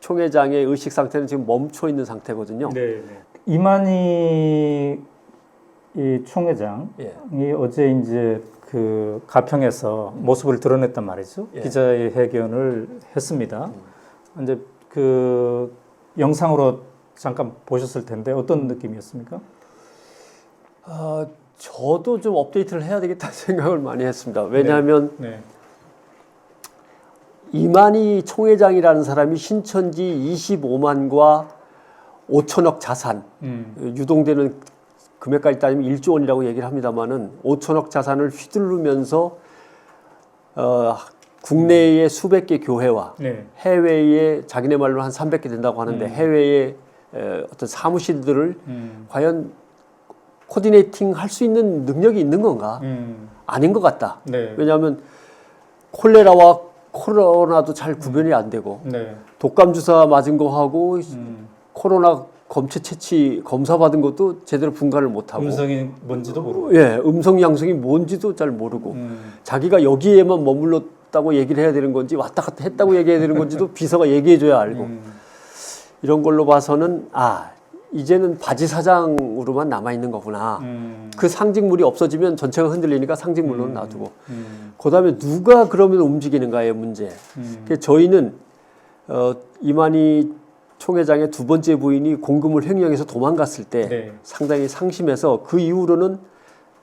총회장의 의식 상태는 지금 멈춰 있는 상태거든요.
이만희 이 총회장이 어제 이제 그 가평에서 모습을 드러냈단 말이죠. 기자회견을 했습니다. 이제 그 영상으로 잠깐 보셨을 텐데 어떤 느낌이었습니까?
저도 좀 업데이트를 해야 되겠다는 생각을 많이 했습니다. 왜냐하면
네.
이만희 총회장이라는 사람이 신천지 25만과 5천억 자산, 유동되는 금액까지 따지면 1조 원이라고 얘기를 합니다만은 5천억 자산을 휘두르면서 국내의 수백 개 교회와
네.
해외에 자기네 말로 한 300개 된다고 하는데 해외의 어떤 사무실들을 과연 코디네이팅 할 수 있는 능력이 있는 건가? 아닌 것 같다.
네.
왜냐하면 콜레라와 코로나도 잘 구별이 안 되고
네.
독감 주사 맞은 거하고 코로나 검체 채취 검사 받은 것도 제대로 분간을 못하고
음성이 뭔지도 모르고.
예, 음성 양성이 뭔지도 잘 모르고 자기가 여기에만 머물렀다고 얘기를 해야 되는 건지 왔다 갔다 했다고 얘기해야 되는 건지도 비서가 얘기해줘야 알고 이런 걸로 봐서는 이제는 바지 사장으로만 남아 있는 거구나. 그 상징물이 없어지면 전체가 흔들리니까 상징물로는 놔두고. 그다음에 누가 그러면 움직이는가의 문제. 그래서 저희는 이만희 총회장의 두 번째 부인이 공금을 횡령해서 도망갔을 때
네.
상당히 상심해서 그 이후로는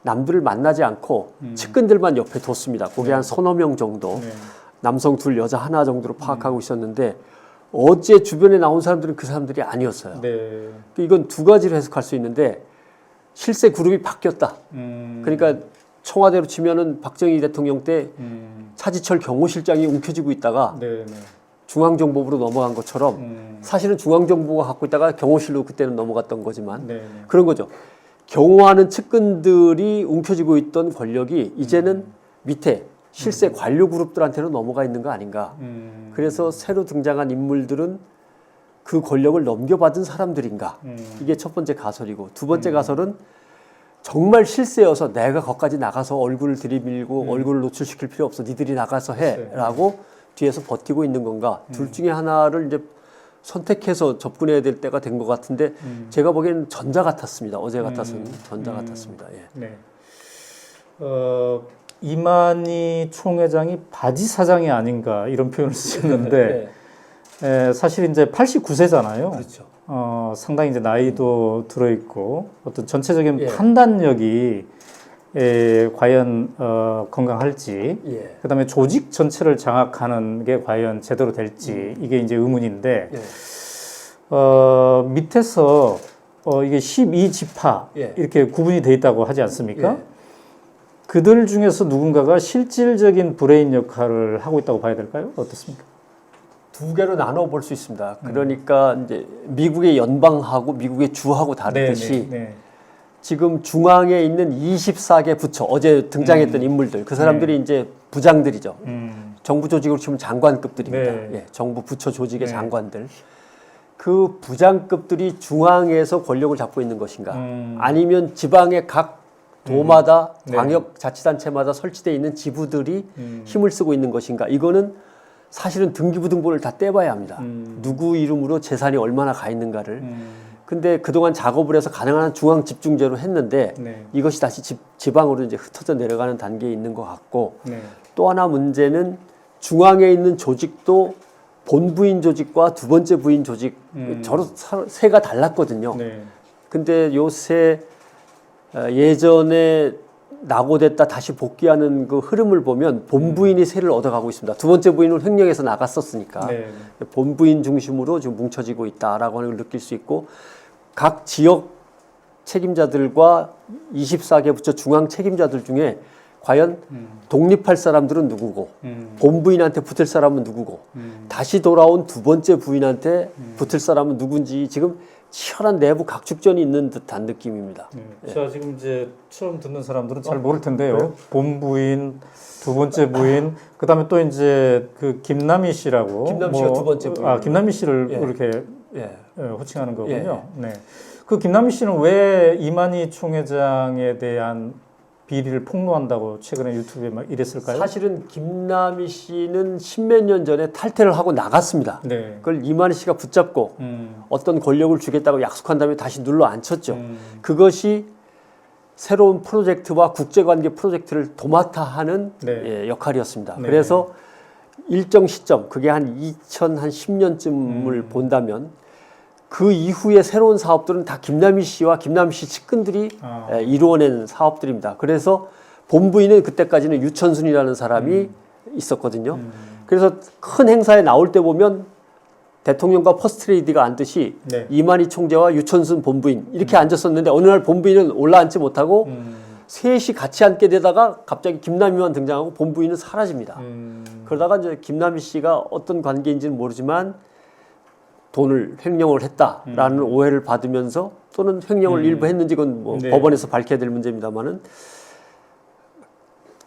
남들을 만나지 않고 측근들만 옆에 뒀습니다. 그게 한 서너 명 정도.
네.
남성 둘, 여자 하나 정도로 파악하고 있었는데 어제 주변에 나온 사람들은 그 사람들이 아니었어요.
네.
이건 두 가지로 해석할 수 있는데 실세 그룹이 바뀌었다. 그러니까 청와대로 치면은 박정희 대통령 때 차지철 경호실장이 움켜쥐고 있다가
네.
중앙정보부로 넘어간 것처럼 사실은 중앙정보가 갖고 있다가 경호실로 그때는 넘어갔던 거지만
네.
그런 거죠. 경호하는 측근들이 움켜쥐고 있던 권력이 이제는 밑에 실세 관료 그룹들한테는 넘어가 있는 거 아닌가. 그래서 새로 등장한 인물들은 그 권력을 넘겨받은 사람들인가. 이게 첫 번째 가설이고 두 번째 가설은 정말 실세여서 내가 거기까지 나가서 얼굴을 들이밀고 얼굴을 노출시킬 필요 없어. 니들이 나가서 해. 라고 뒤에서 버티고 있는 건가. 둘 중에 하나를 이제 선택해서 접근해야 될 때가 된 것 같은데 제가 보기에는 전자 같았습니다. 어제 같아서는 전자 같았습니다. 예.
네. 이만희 총회장이 바지 사장이 아닌가 이런 표현을 쓰셨는데 사실 이제 89세잖아요.
그렇죠.
상당히 이제 나이도 들어 있고 어떤 전체적인
예.
판단력이 과연 건강할지,
예.
그다음에 조직 전체를 장악하는 게 과연 제대로 될지 이게 이제 의문인데
예.
밑에서 이게 12지파
예.
이렇게 구분이 돼 있다고 하지 않습니까?
예.
그들 중에서 누군가가 실질적인 브레인 역할을 하고 있다고 봐야 될까요? 어떻습니까?
두 개로 나눠 볼 수 있습니다. 그러니까 이제 미국의 연방하고 미국의 주하고 다르듯이 지금 중앙에 있는 24개 부처 어제 등장했던 인물들 그 사람들이 이제 부장들이죠. 정부 조직으로 치면 장관급들입니다. 예, 정부 부처 조직의 장관들. 그 부장급들이 중앙에서 권력을 잡고 있는 것인가? 아니면 지방의 각 도마다 광역자치단체마다 설치되어 있는 지부들이 힘을 쓰고 있는 것인가? 이거는 사실은 등기부등본을 다 떼봐야 합니다. 누구 이름으로 재산이 얼마나 가 있는가를. 근데 그동안 작업을 해서 가능한 한 중앙 집중제로 했는데 이것이 다시 지방으로 이제 흩어져 내려가는 단계에 있는 것 같고 또 하나 문제는 중앙에 있는 조직도 본부인 조직과 두 번째 부인 조직 저로 세가 달랐거든요. 근데 요새 예전에 낙오됐다 다시 복귀하는 그 흐름을 보면 본부인이 세를 얻어가고 있습니다. 두 번째 부인은 횡령해서 나갔었으니까 본부인 중심으로 지금 뭉쳐지고 있다라고 하는 걸 느낄 수 있고 각 지역 책임자들과 24개 부처 중앙 책임자들 중에 과연 독립할 사람들은 누구고 본부인한테 붙을 사람은 누구고 다시 돌아온 두 번째 부인한테 붙을 사람은 누군지 지금 치열한 내부 각축전이 있는 듯한 느낌입니다.
자, 지금 이제 처음 듣는 사람들은 잘 모를 텐데요. 본부인, 두 번째 부인, 그다음에 또 이제 그 김남희 씨라고.
김남희 씨가 두 번째 부인.
김남희 씨를 이렇게 호칭하는 거군요. 네. 그 김남희 씨는 왜 이만희 총회장에 대한 비리를 폭로한다고 최근에 유튜브에 막 이랬을까요?
사실은 김남희 씨는 십몇 년 전에 탈퇴를 하고 나갔습니다. 그걸 이만희 씨가 붙잡고 어떤 권력을 주겠다고 약속한 다음에 다시 눌러 앉혔죠. 그것이 새로운 프로젝트와 국제관계 프로젝트를 도맡아 하는 역할이었습니다. 그래서 일정 시점, 그게 한 2010년쯤을 본다면 그 이후에 새로운 사업들은 다 김남희 씨와 김남희 씨 측근들이 이루어낸 사업들입니다. 그래서 본부인은 그때까지는 유천순이라는 사람이 있었거든요. 그래서 큰 행사에 나올 때 보면 대통령과 퍼스트레이디가 앉듯이
네.
이만희 총재와 유천순 본부인 이렇게 앉았었는데 어느 날 본부인은 올라앉지 못하고 셋이 같이 앉게 되다가 갑자기 김남희만 등장하고 본부인은 사라집니다. 그러다가 이제 김남희 씨가 어떤 관계인지는 모르지만 돈을 횡령을 했다라는 오해를 받으면서 또는 횡령을 일부 했는지 그건 뭐
네.
법원에서 밝혀야 될 문제입니다만은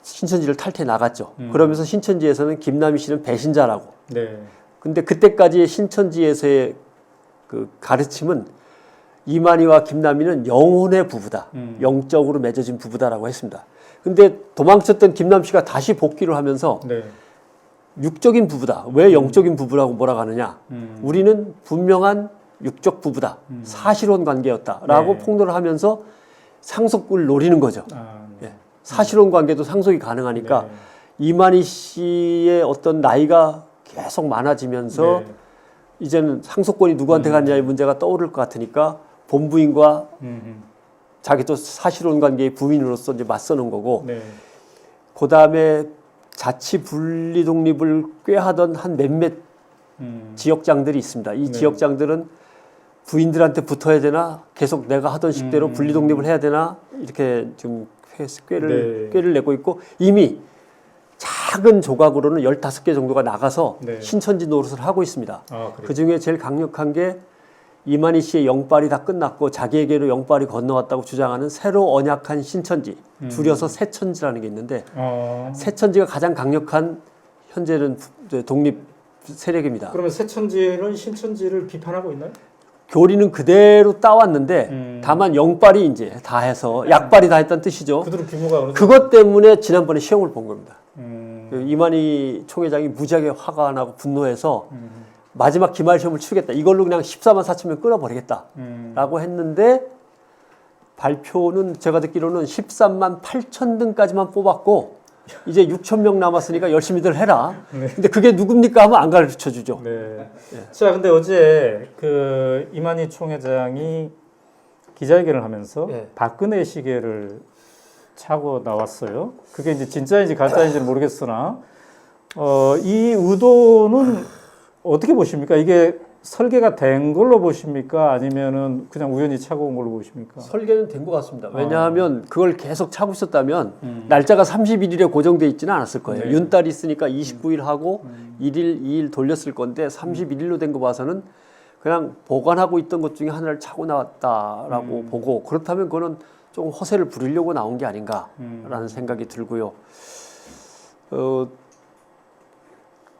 신천지를 탈퇴해 나갔죠. 그러면서 신천지에서는 김남희 씨는 배신자라고.
네.
근데 그때까지의 신천지에서의 그 가르침은 이만희와 김남희는 영혼의 부부다. 영적으로 맺어진 부부다라고 했습니다. 근데 도망쳤던 김남 씨가 다시 복귀를 하면서
네.
육적인 부부다. 왜 영적인 부부라고 뭐라고 하느냐. 우리는 분명한 육적 부부다. 사실혼 관계였다라고
네.
폭로를 하면서 상속을 노리는 거죠. 예. 사실혼 관계도 상속이 가능하니까
네.
이만희 씨의 어떤 나이가 계속 많아지면서
네.
이제는 상속권이 누구한테 갔냐의 문제가 떠오를 것 같으니까 본부인과 자기도 사실혼 관계의 부인으로서 이제 맞서는 거고
네.
그 다음에 자치 분리 독립을 꾀하던 한 몇몇 지역장들이 있습니다. 이
네.
지역장들은 부인들한테 붙어야 되나 계속 내가 하던 식대로 분리 독립을 해야 되나 이렇게 지금 꾀를 내고 있고 이미 작은 조각으로는 15개 정도가 나가서
네.
신천지 노릇을 하고 있습니다.
아,
그 중에 제일 강력한 게 이만희 씨의 영빨이 다 끝났고 자기에게로 영빨이 건너왔다고 주장하는 새로 언약한 신천지, 줄여서 새천지라는 게 있는데 새천지가 가장 강력한 현재는 독립 세력입니다.
그러면 새천지는 신천지를 비판하고 있나요?
교리는 그대로 따왔는데 다만 영빨이 이제 다 해서 약빨이 다 했다는 뜻이죠.
그들은 규모가 어느 정도?
그것 때문에 지난번에 시험을 본 겁니다. 그 이만희 총회장이 무지하게 화가 나고 분노해서 마지막 기말 시험을 치르겠다. 이걸로 그냥 14만 4천 끊어버리겠다라고 했는데 발표는 제가 듣기로는 13만 8천 등까지만 뽑았고 이제 6천 명 남았으니까 열심히들 해라.
네.
근데 그게 누굽니까 하면 안 가르쳐 주죠.
네. 자, 근데 어제 그 이만희 총회장이 기자회견을 하면서
네.
박근혜 시계를 차고 나왔어요. 그게 이제 진짜인지 가짜인지는 모르겠으나 이 의도는 어떻게 보십니까? 이게 설계가 된 걸로 보십니까? 아니면은 그냥 우연히 차고 온 걸로 보십니까?
설계는 된 것 같습니다. 왜냐하면 그걸 계속 차고 있었다면 날짜가 31일에 고정돼 있지는 않았을 거예요.
네.
윤달이 있으니까 29일 하고 1일, 2일 돌렸을 건데 31일로 된 거 봐서는 그냥 보관하고 있던 것 중에 하나를 차고 나왔다라고 보고 그렇다면 그거는 좀 허세를 부리려고 나온 게 아닌가라는 생각이 들고요.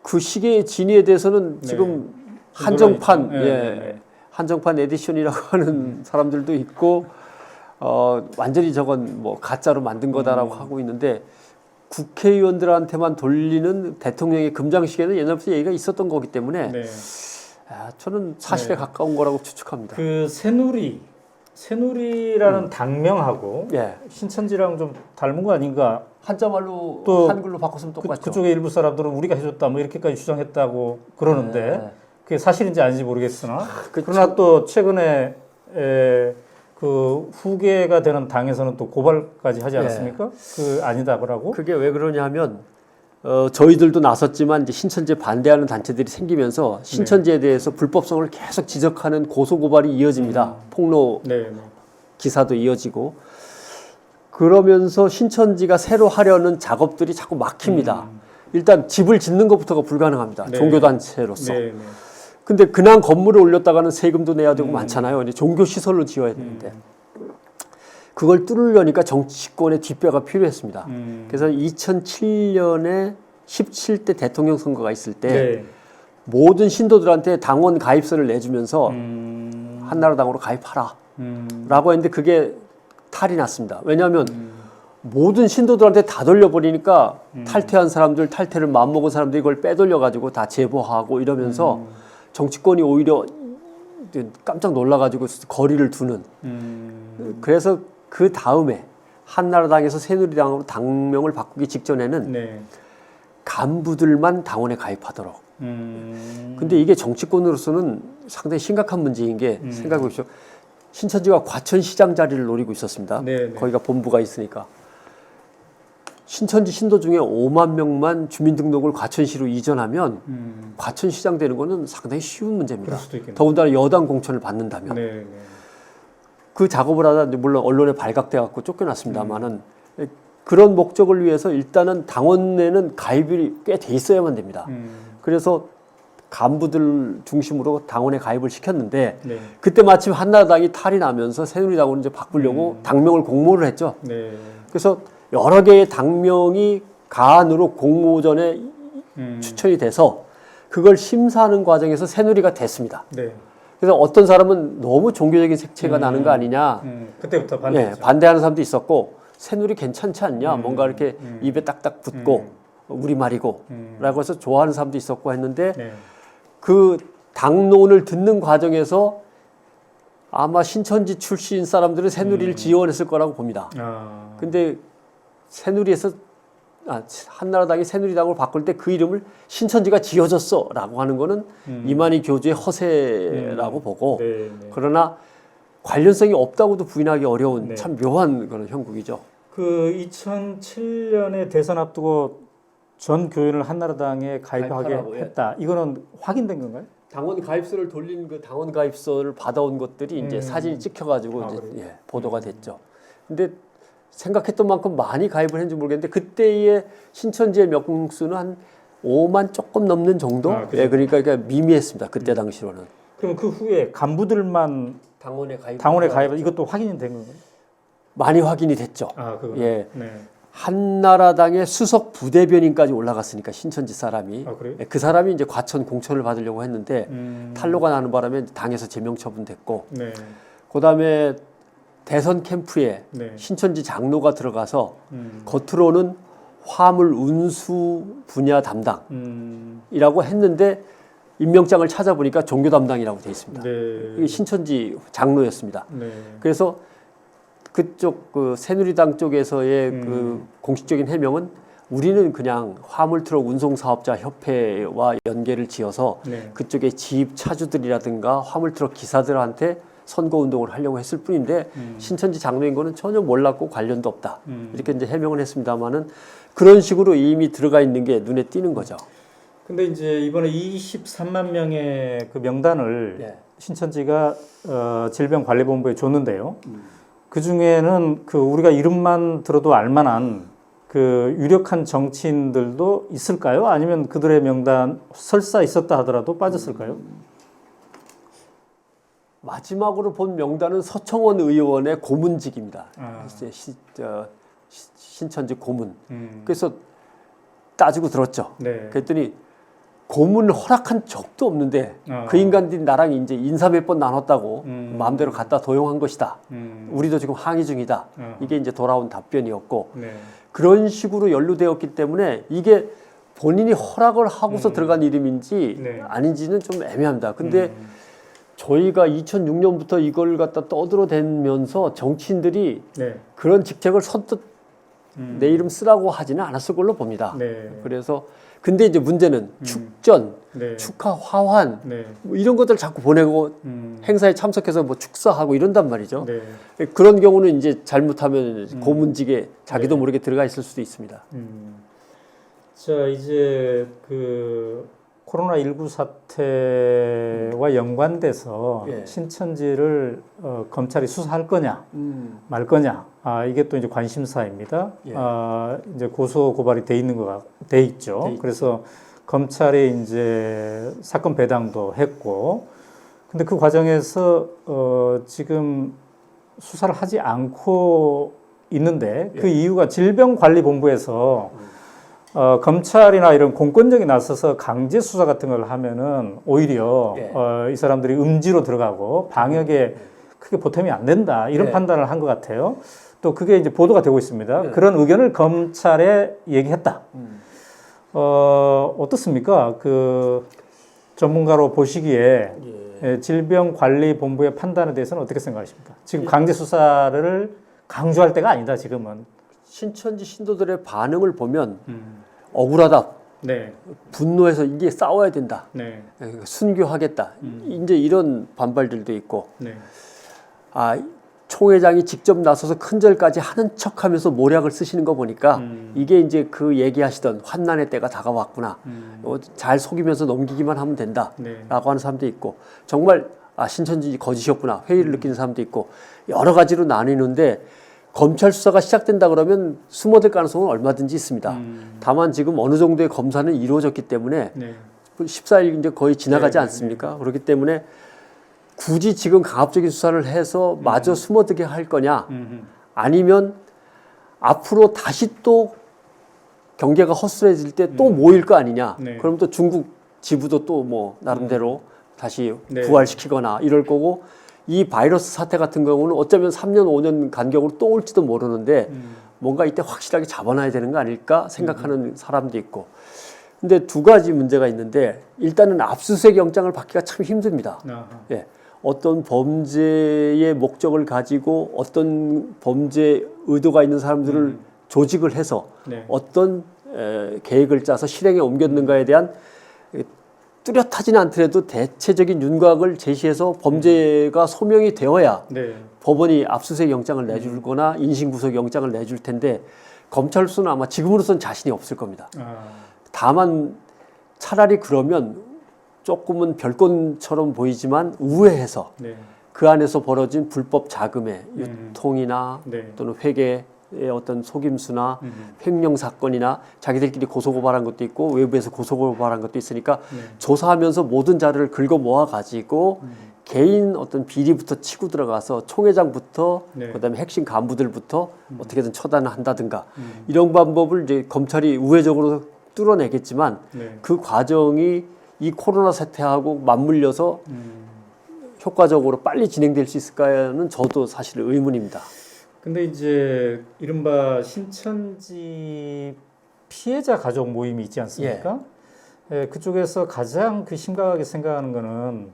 그 시계의 진위에 대해서는
네.
지금 한정판,
네,
예,
네.
한정판 에디션이라고 하는 사람들도 있고, 완전히 저건 뭐 가짜로 만든 거다라고 하고 있는데, 국회의원들한테만 돌리는 대통령의 금장시계는 옛날부터 얘기가 있었던 거기 때문에,
네.
저는 사실에 가까운 거라고 추측합니다.
그 새누리라는 당명하고
예.
신천지랑 좀 닮은 거 아닌가?
한자말로
또
한글로 바꿨으면 똑같죠.
그쪽에 일부 사람들은 우리가 해줬다 뭐 이렇게까지 주장했다고 그러는데
네.
그게 사실인지 아닌지 모르겠으나
그쵸.
그러나 또 최근에 그 후계가 되는 당에서는 또 고발까지 하지 않았습니까? 그 아니다 그러고
그게 왜 그러냐면 저희들도 나섰지만 이제 신천지에 반대하는 단체들이 생기면서 신천지에 대해서 불법성을 계속 지적하는 고소 고발이 이어집니다. 폭로
네,
기사도 이어지고 그러면서 신천지가 새로 하려는 작업들이 자꾸 막힙니다. 일단 집을 짓는 것부터가 불가능합니다.
네.
종교단체로서.
네, 네.
근데 그냥 건물을 올렸다가는 세금도 내야 되고 많잖아요. 이제 종교시설로 지어야 되는데. 그걸 뚫으려니까 정치권의 뒷배가 필요했습니다. 그래서 2007년에 17대 대통령 선거가 있을 때
네.
모든 신도들한테 당원 가입서를 내주면서 한나라당으로 가입하라 라고 했는데 그게 탈이 났습니다. 왜냐하면 모든 신도들한테 다 돌려버리니까 탈퇴한 사람들, 탈퇴를 마음먹은 사람들이 그걸 빼돌려가지고 다 제보하고 이러면서 정치권이 오히려 깜짝 놀라가지고 거리를 두는 그래서 그 다음에 한나라당에서 새누리당으로 당명을 바꾸기 직전에는
네.
간부들만 당원에 가입하도록. 근데 이게 정치권으로서는 상당히 심각한 문제인 게 생각해 보십시오. 신천지가 과천시장 자리를 노리고 있었습니다.
네, 네.
거기가 본부가 있으니까. 신천지 신도 중에 5만 명만 주민등록을 과천시로 이전하면 과천시장 되는 거는 상당히 쉬운 문제입니다.
그럴 수도 있겠네요.
더군다나 여당 공천을 받는다면.
네, 네.
그 작업을 하다 물론 언론에 발각돼 갖고 쫓겨났습니다만은 그런 목적을 위해서 일단은 당원에는 가입이 꽤 돼 있어야만 됩니다. 그래서 간부들 중심으로 당원에 가입을 시켰는데
네.
그때 마침 한나라당이 탈이 나면서 새누리당으로 이제 바꾸려고 당명을 공모를 했죠.
네.
그래서 여러 개의 당명이 가안으로 공모전에 추천이 돼서 그걸 심사하는 과정에서 새누리가 됐습니다.
네.
그래서 어떤 사람은 너무 종교적인 색채가 나는 거 아니냐.
그때부터 반대했죠.
예, 반대하는 사람도 있었고 새누리 괜찮지 않냐. 뭔가 이렇게 입에 딱딱 붙고 우리말이고 라고 해서 좋아하는 사람도 있었고 했는데
네.
그 당론을 듣는 과정에서 아마 신천지 출신 사람들은 새누리를 지원했을 거라고 봅니다. 근데 새누리에서 한나라당이 새누리당으로 바꿀 때 그 이름을 신천지가 지어졌어 라고 하는 거는 이만희 교주의 허세라고 보고
네, 네.
그러나 관련성이 없다고도 부인하기 어려운
네.
참 묘한 그런 형국이죠.
그 2007년에 대선 앞두고 전 교인을 한나라당에 가입하게
가입하라고, 예.
했다. 이거는 확인된 건가요?
당원 가입서를 돌린 그 당원 가입서를 받아온 것들이 이제 사진이 찍혀가지고 이제
그래요?
보도가 됐죠. 근데 생각했던 만큼 많이 가입을 했는지 모르겠는데 그때의 신천지의 명수는 한 5만 조금 넘는 정도? 예, 그러니까 미미했습니다. 그때 당시로는.
그럼 그 후에 간부들만
당원에
가입 이것도 확인이 된 건가요?
많이 확인이 됐죠.
그거.
예.
네.
한나라당의 수석 부대변인까지 올라갔으니까 신천지 사람이
그래요?
예, 그 사람이 이제 과천 공천을 받으려고 했는데 탈로가 나는 바람에 당에서 제명 처분됐고
네.
그다음에 대선 캠프에
네.
신천지 장로가 들어가서 겉으로는 화물 운수 분야 담당이라고 했는데 임명장을 찾아보니까 종교 담당이라고 돼 있습니다.
네.
이게 신천지 장로였습니다.
네.
그래서 그쪽 그 새누리당 쪽에서의 그 공식적인 해명은 우리는 그냥 화물트럭 운송사업자 협회와 연계를 지어서
네.
그쪽에 지입 차주들이라든가 화물트럭 기사들한테 선거운동을 하려고 했을 뿐인데 신천지 장로인 거는 전혀 몰랐고 관련도 없다. 이렇게 이제 해명을 했습니다만은 그런 식으로 이미 들어가 있는 게 눈에 띄는 거죠.
근데 이제 이번에 23만 명의 그 명단을
네.
신천지가 질병관리본부에 줬는데요. 그 중에는 그 우리가 이름만 들어도 알만한 그 유력한 정치인들도 있을까요? 아니면 그들의 명단 설사 있었다 하더라도 빠졌을까요?
마지막으로 본 명단은 서청원 의원의 고문직입니다. 이제 신천지 고문. 그래서 따지고 들었죠.
네.
그랬더니 고문을 허락한 적도 없는데 그 인간들이 나랑 이제 인사 몇 번 나눴다고 마음대로 갖다 도용한 것이다. 우리도 지금 항의 중이다. 이게 이제 돌아온 답변이었고
네.
그런 식으로 연루되었기 때문에 이게 본인이 허락을 하고서 들어간 이름인지
네.
아닌지는 좀 애매합니다. 근데 저희가 2006년부터 이걸 갖다 떠들어대면서 정치인들이
네.
그런 직책을 선뜻 내 이름 쓰라고 하지는 않았을 걸로 봅니다.
네.
그래서 근데 이제 문제는 축전,
네.
축하 화환
네.
뭐 이런 것들 자꾸 보내고 행사에 참석해서 뭐 축사하고 이런단 말이죠.
네.
그런 경우는 이제 잘못하면 고문직에 자기도 모르게 들어가 있을 수도 있습니다.
자, 이제 그 코로나19 사태와 연관돼서
예.
신천지를 검찰이 수사할 거냐 말 거냐 이게 또 이제 관심사입니다.
예.
이제 고소 고발이 돼 있죠. 그래서 검찰이 이제 사건 배당도 했고, 근데 그 과정에서 지금 수사를 하지 않고 있는데 그 이유가 질병관리본부에서 검찰이나 이런 공권력이 나서서 강제 수사 같은 걸 하면은 오히려 이 사람들이 음지로 들어가고 방역에 크게 보탬이 안 된다 이런 판단을 한 것 같아요. 또 그게 이제 보도가 되고 있습니다. 그런 의견을 검찰에 얘기했다. 어떻습니까? 그 전문가로 보시기에 질병관리본부의 판단에 대해서는 어떻게 생각하십니까? 지금 강제 수사를 강조할 때가 아니다. 지금은.
신천지 신도들의 반응을 보면 억울하다,
네.
분노해서 이게 싸워야 된다.
네.
순교하겠다. 이제 이런 반발들도 있고.
네.
아, 총회장이 직접 나서서 큰절까지 하는 척하면서 모략을 쓰시는 거 보니까 이게 이제 그 얘기하시던 환난의 때가 다가왔구나. 잘 속이면서 넘기기만 하면 된다라고
네.
하는 사람도 있고, 정말 신천지 거짓이었구나 회의를 느끼는 사람도 있고, 여러 가지로 나뉘는데 검찰 수사가 시작된다 그러면 숨어들 가능성은 얼마든지 있습니다. 다만 지금 어느 정도의 검사는 이루어졌기 때문에
네.
14일 이제 거의 지나가지
네,
않습니까? 그렇기 때문에 굳이 지금 강압적인 수사를 해서 마저 숨어들게 할 거냐, 아니면 앞으로 다시 또 경계가 허술해질 때 또 모일 거 아니냐.
네.
그럼 또 중국 지부도 또 뭐 나름대로 다시
네.
부활시키거나 이럴 거고, 이 바이러스 사태 같은 경우는 어쩌면 3년, 5년 간격으로 또 올지도 모르는데 뭔가 이때 확실하게 잡아놔야 되는 거 아닐까 생각하는 사람도 있고. 근데 두 가지 문제가 있는데, 일단은 압수수색 영장을 받기가 참 힘듭니다.
아하.
예. 어떤 범죄의 목적을 가지고 어떤 범죄 의도가 있는 사람들을 조직을 해서
네.
어떤 계획을 짜서 실행에 옮겼는가에 대한 뚜렷하지는 않더라도 대체적인 윤곽을 제시해서 범죄가 소명이 되어야
네.
법원이 압수수색 영장을 내줄거나 인신구속 영장을 내줄 텐데, 검찰로서는 아마 지금으로서는 자신이 없을 겁니다. 다만 차라리 그러면 조금은 별건처럼 보이지만 우회해서
네.
그 안에서 벌어진 불법 자금의 유통이나
네.
또는 회계의 어떤 속임수나 횡령 사건이나 자기들끼리 고소고발한 것도 있고 외부에서 고소고발한 것도 있으니까
네.
조사하면서 모든 자료를 긁어 모아 가지고 개인 어떤 비리부터 치고 들어가서 총회장부터
네.
그다음에 핵심 간부들부터 어떻게든 처단을 한다든가 이런 방법을 이제 검찰이 우회적으로 뚫어내겠지만
네.
그 과정이 이 코로나 사태하고 맞물려서 효과적으로 빨리 진행될 수 있을까는 저도 사실 의문입니다.
근데 이제 이른바 신천지 피해자 가족 모임이 있지 않습니까? 예, 그쪽에서 가장 그 심각하게 생각하는 거는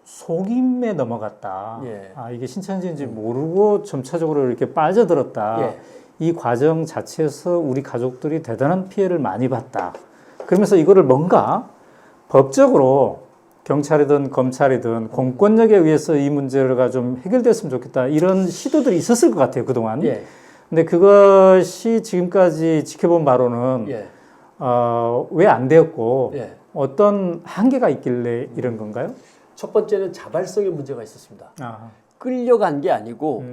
속임에 넘어갔다.
예.
이게 신천지인지 모르고 점차적으로 이렇게 빠져들었다.
예.
이 과정 자체에서 우리 가족들이 대단한 피해를 많이 봤다. 그러면서 이거를 뭔가 법적으로 경찰이든 검찰이든 공권력에 의해서 이 문제가 좀 해결됐으면 좋겠다. 이런 시도들이 있었을 것 같아요, 그동안.
예.
근데 그것이 지금까지 지켜본 바로는
예.
왜 안 되었고
예.
어떤 한계가 있길래 이런 건가요?
첫 번째는 자발성의 문제가 있었습니다.
아,
끌려간 게 아니고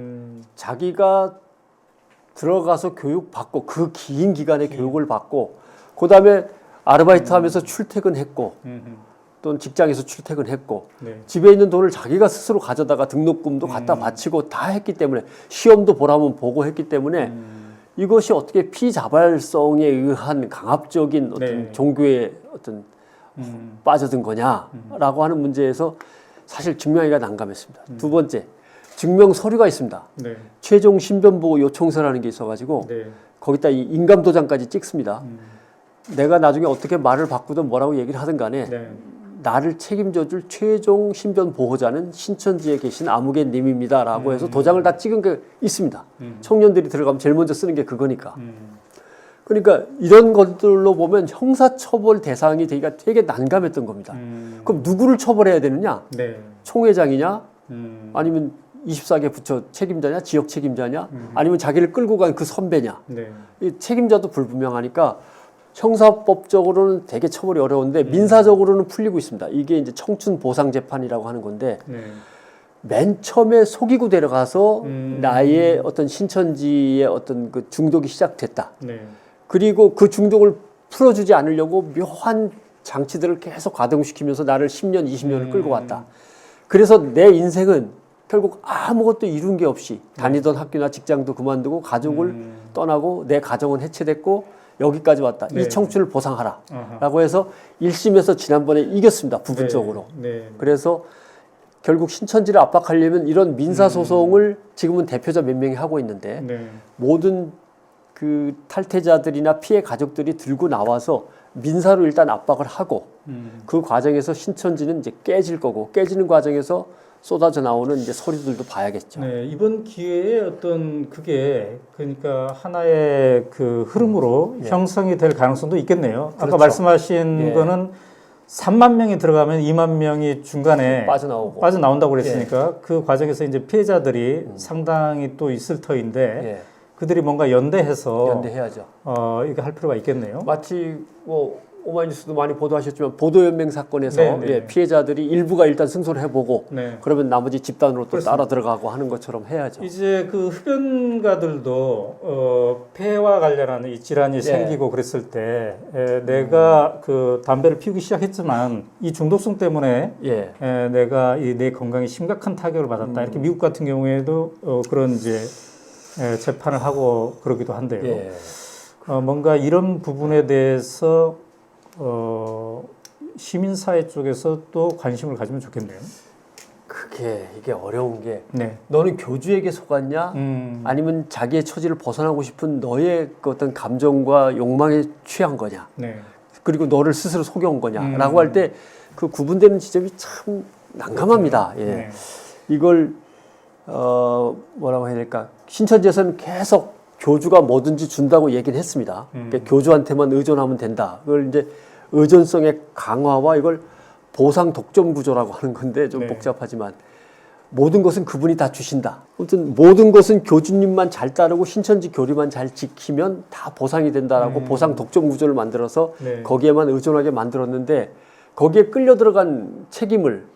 자기가 들어가서 교육받고 그 긴 기간의 교육을 받고 그다음에 아르바이트 하면서 출퇴근했고 또는 직장에서 출퇴근했고
네.
집에 있는 돈을 자기가 스스로 가져다가 등록금도 갖다 바치고 다 했기 때문에 시험도 보라면 보고 했기 때문에 이것이 어떻게 피자발성에 의한 강압적인 어떤
네.
종교의 어떤 빠져든 거냐라고 하는 문제에서 사실 증명하기가 난감했습니다. 두 번째, 증명 서류가 있습니다.
네.
최종 신변보호 요청서라는 게 있어가지고
네.
거기다 이 인감도장까지 찍습니다. 내가 나중에 어떻게 말을 바꾸든 뭐라고 얘기를 하든 간에
네.
나를 책임져줄 최종 신변 보호자는 신천지에 계신 아무개님입니다라고 해서 도장을 다 찍은 게 있습니다. 청년들이 들어가면 제일 먼저 쓰는 게 그거니까. 그러니까 이런 것들로 보면 형사처벌 대상이 되기가 되게 난감했던 겁니다. 그럼 누구를 처벌해야 되느냐?
네.
총회장이냐? 아니면 24개 부처 책임자냐? 지역 책임자냐? 아니면 자기를 끌고 간 그 선배냐?
네.
이 책임자도 불분명하니까 형사법적으로는 되게 처벌이 어려운데 민사적으로는 풀리고 있습니다. 이게 이제 청춘 보상 재판이라고 하는 건데
네.
맨 처음에 속이고 데려가서 나의 어떤 신천지의 어떤 그 중독이 시작됐다.
네.
그리고 그 중독을 풀어주지 않으려고 묘한 장치들을 계속 가동시키면서 나를 10년, 20년을 끌고 왔다. 그래서 내 인생은 결국 아무것도 이룬 게 없이 다니던 학교나 직장도 그만두고 가족을 떠나고 내 가정은 해체됐고 여기까지 왔다.
네.
이 청춘을 보상하라.
아하.
라고 해서 1심에서 지난번에 이겼습니다. 부분적으로.
네.
그래서 결국 신천지를 압박하려면 이런 민사소송을 지금은 대표자 몇 명이 하고 있는데
네.
모든 그 탈퇴자들이나 피해 가족들이 들고 나와서 민사로 일단 압박을 하고 그 과정에서 신천지는 이제 깨질 거고 깨지는 과정에서 쏟아져 나오는 이제 소리들도 봐야겠죠.
네, 이번 기회에 어떤 그게 그러니까 하나의 그 흐름으로
예.
형성이 될 가능성도 있겠네요. 아까
그렇죠.
말씀하신
예.
거는 3만 명이 들어가면 2만 명이 중간에 빠져나온다고 그랬으니까 그 과정에서 이제 피해자들이 상당히 또 있을 터인데
예.
그들이 뭔가 연대해서
연대해야죠.
이거 할 필요가 있겠네요.
마치 뭐 오마이뉴스도 많이 보도하셨지만 보도연맹 사건에서
네, 네.
예, 피해자들이 일부가 일단 승소를 해보고
네.
그러면 나머지 집단으로 또
그렇습니다.
따라 들어가고 하는 것처럼 해야죠.
이제 그 흡연가들도 폐와 관련한 이 질환이 생기고 그랬을 때 내가 그 담배를 피우기 시작했지만 이 중독성 때문에
예.
내가 내 건강에 심각한 타격을 받았다. 이렇게 미국 같은 경우에도 그런 이제 재판을 하고 그러기도 한데요.
예.
뭔가 이런 부분에 대해서 시민사회 쪽에서 또 관심을 가지면 좋겠네요.
이게 어려운 게
네.
너는 교주에게 속았냐? 아니면 자기의 처지를 벗어나고 싶은 너의 그 어떤 감정과 욕망에 취한 거냐?
네.
그리고 너를 스스로 속여온 거냐라고 할 때 그 구분되는 지점이 참 난감합니다. 예.
네.
이걸 뭐라고 해야 될까? 신천지에서는 계속 교주가 뭐든지 준다고 얘기는 했습니다. 그러니까 교주한테만 의존하면 된다. 그걸 이제 의존성의 강화와 이걸 보상 독점 구조라고 하는 건데 좀
네.
복잡하지만 모든 것은 그분이 다 주신다. 아무튼 모든 것은 교주님만 잘 따르고 신천지 교리만 잘 지키면 다 보상이 된다라고 보상 독점 구조를 만들어서
네.
거기에만 의존하게 만들었는데 거기에 끌려 들어간 책임을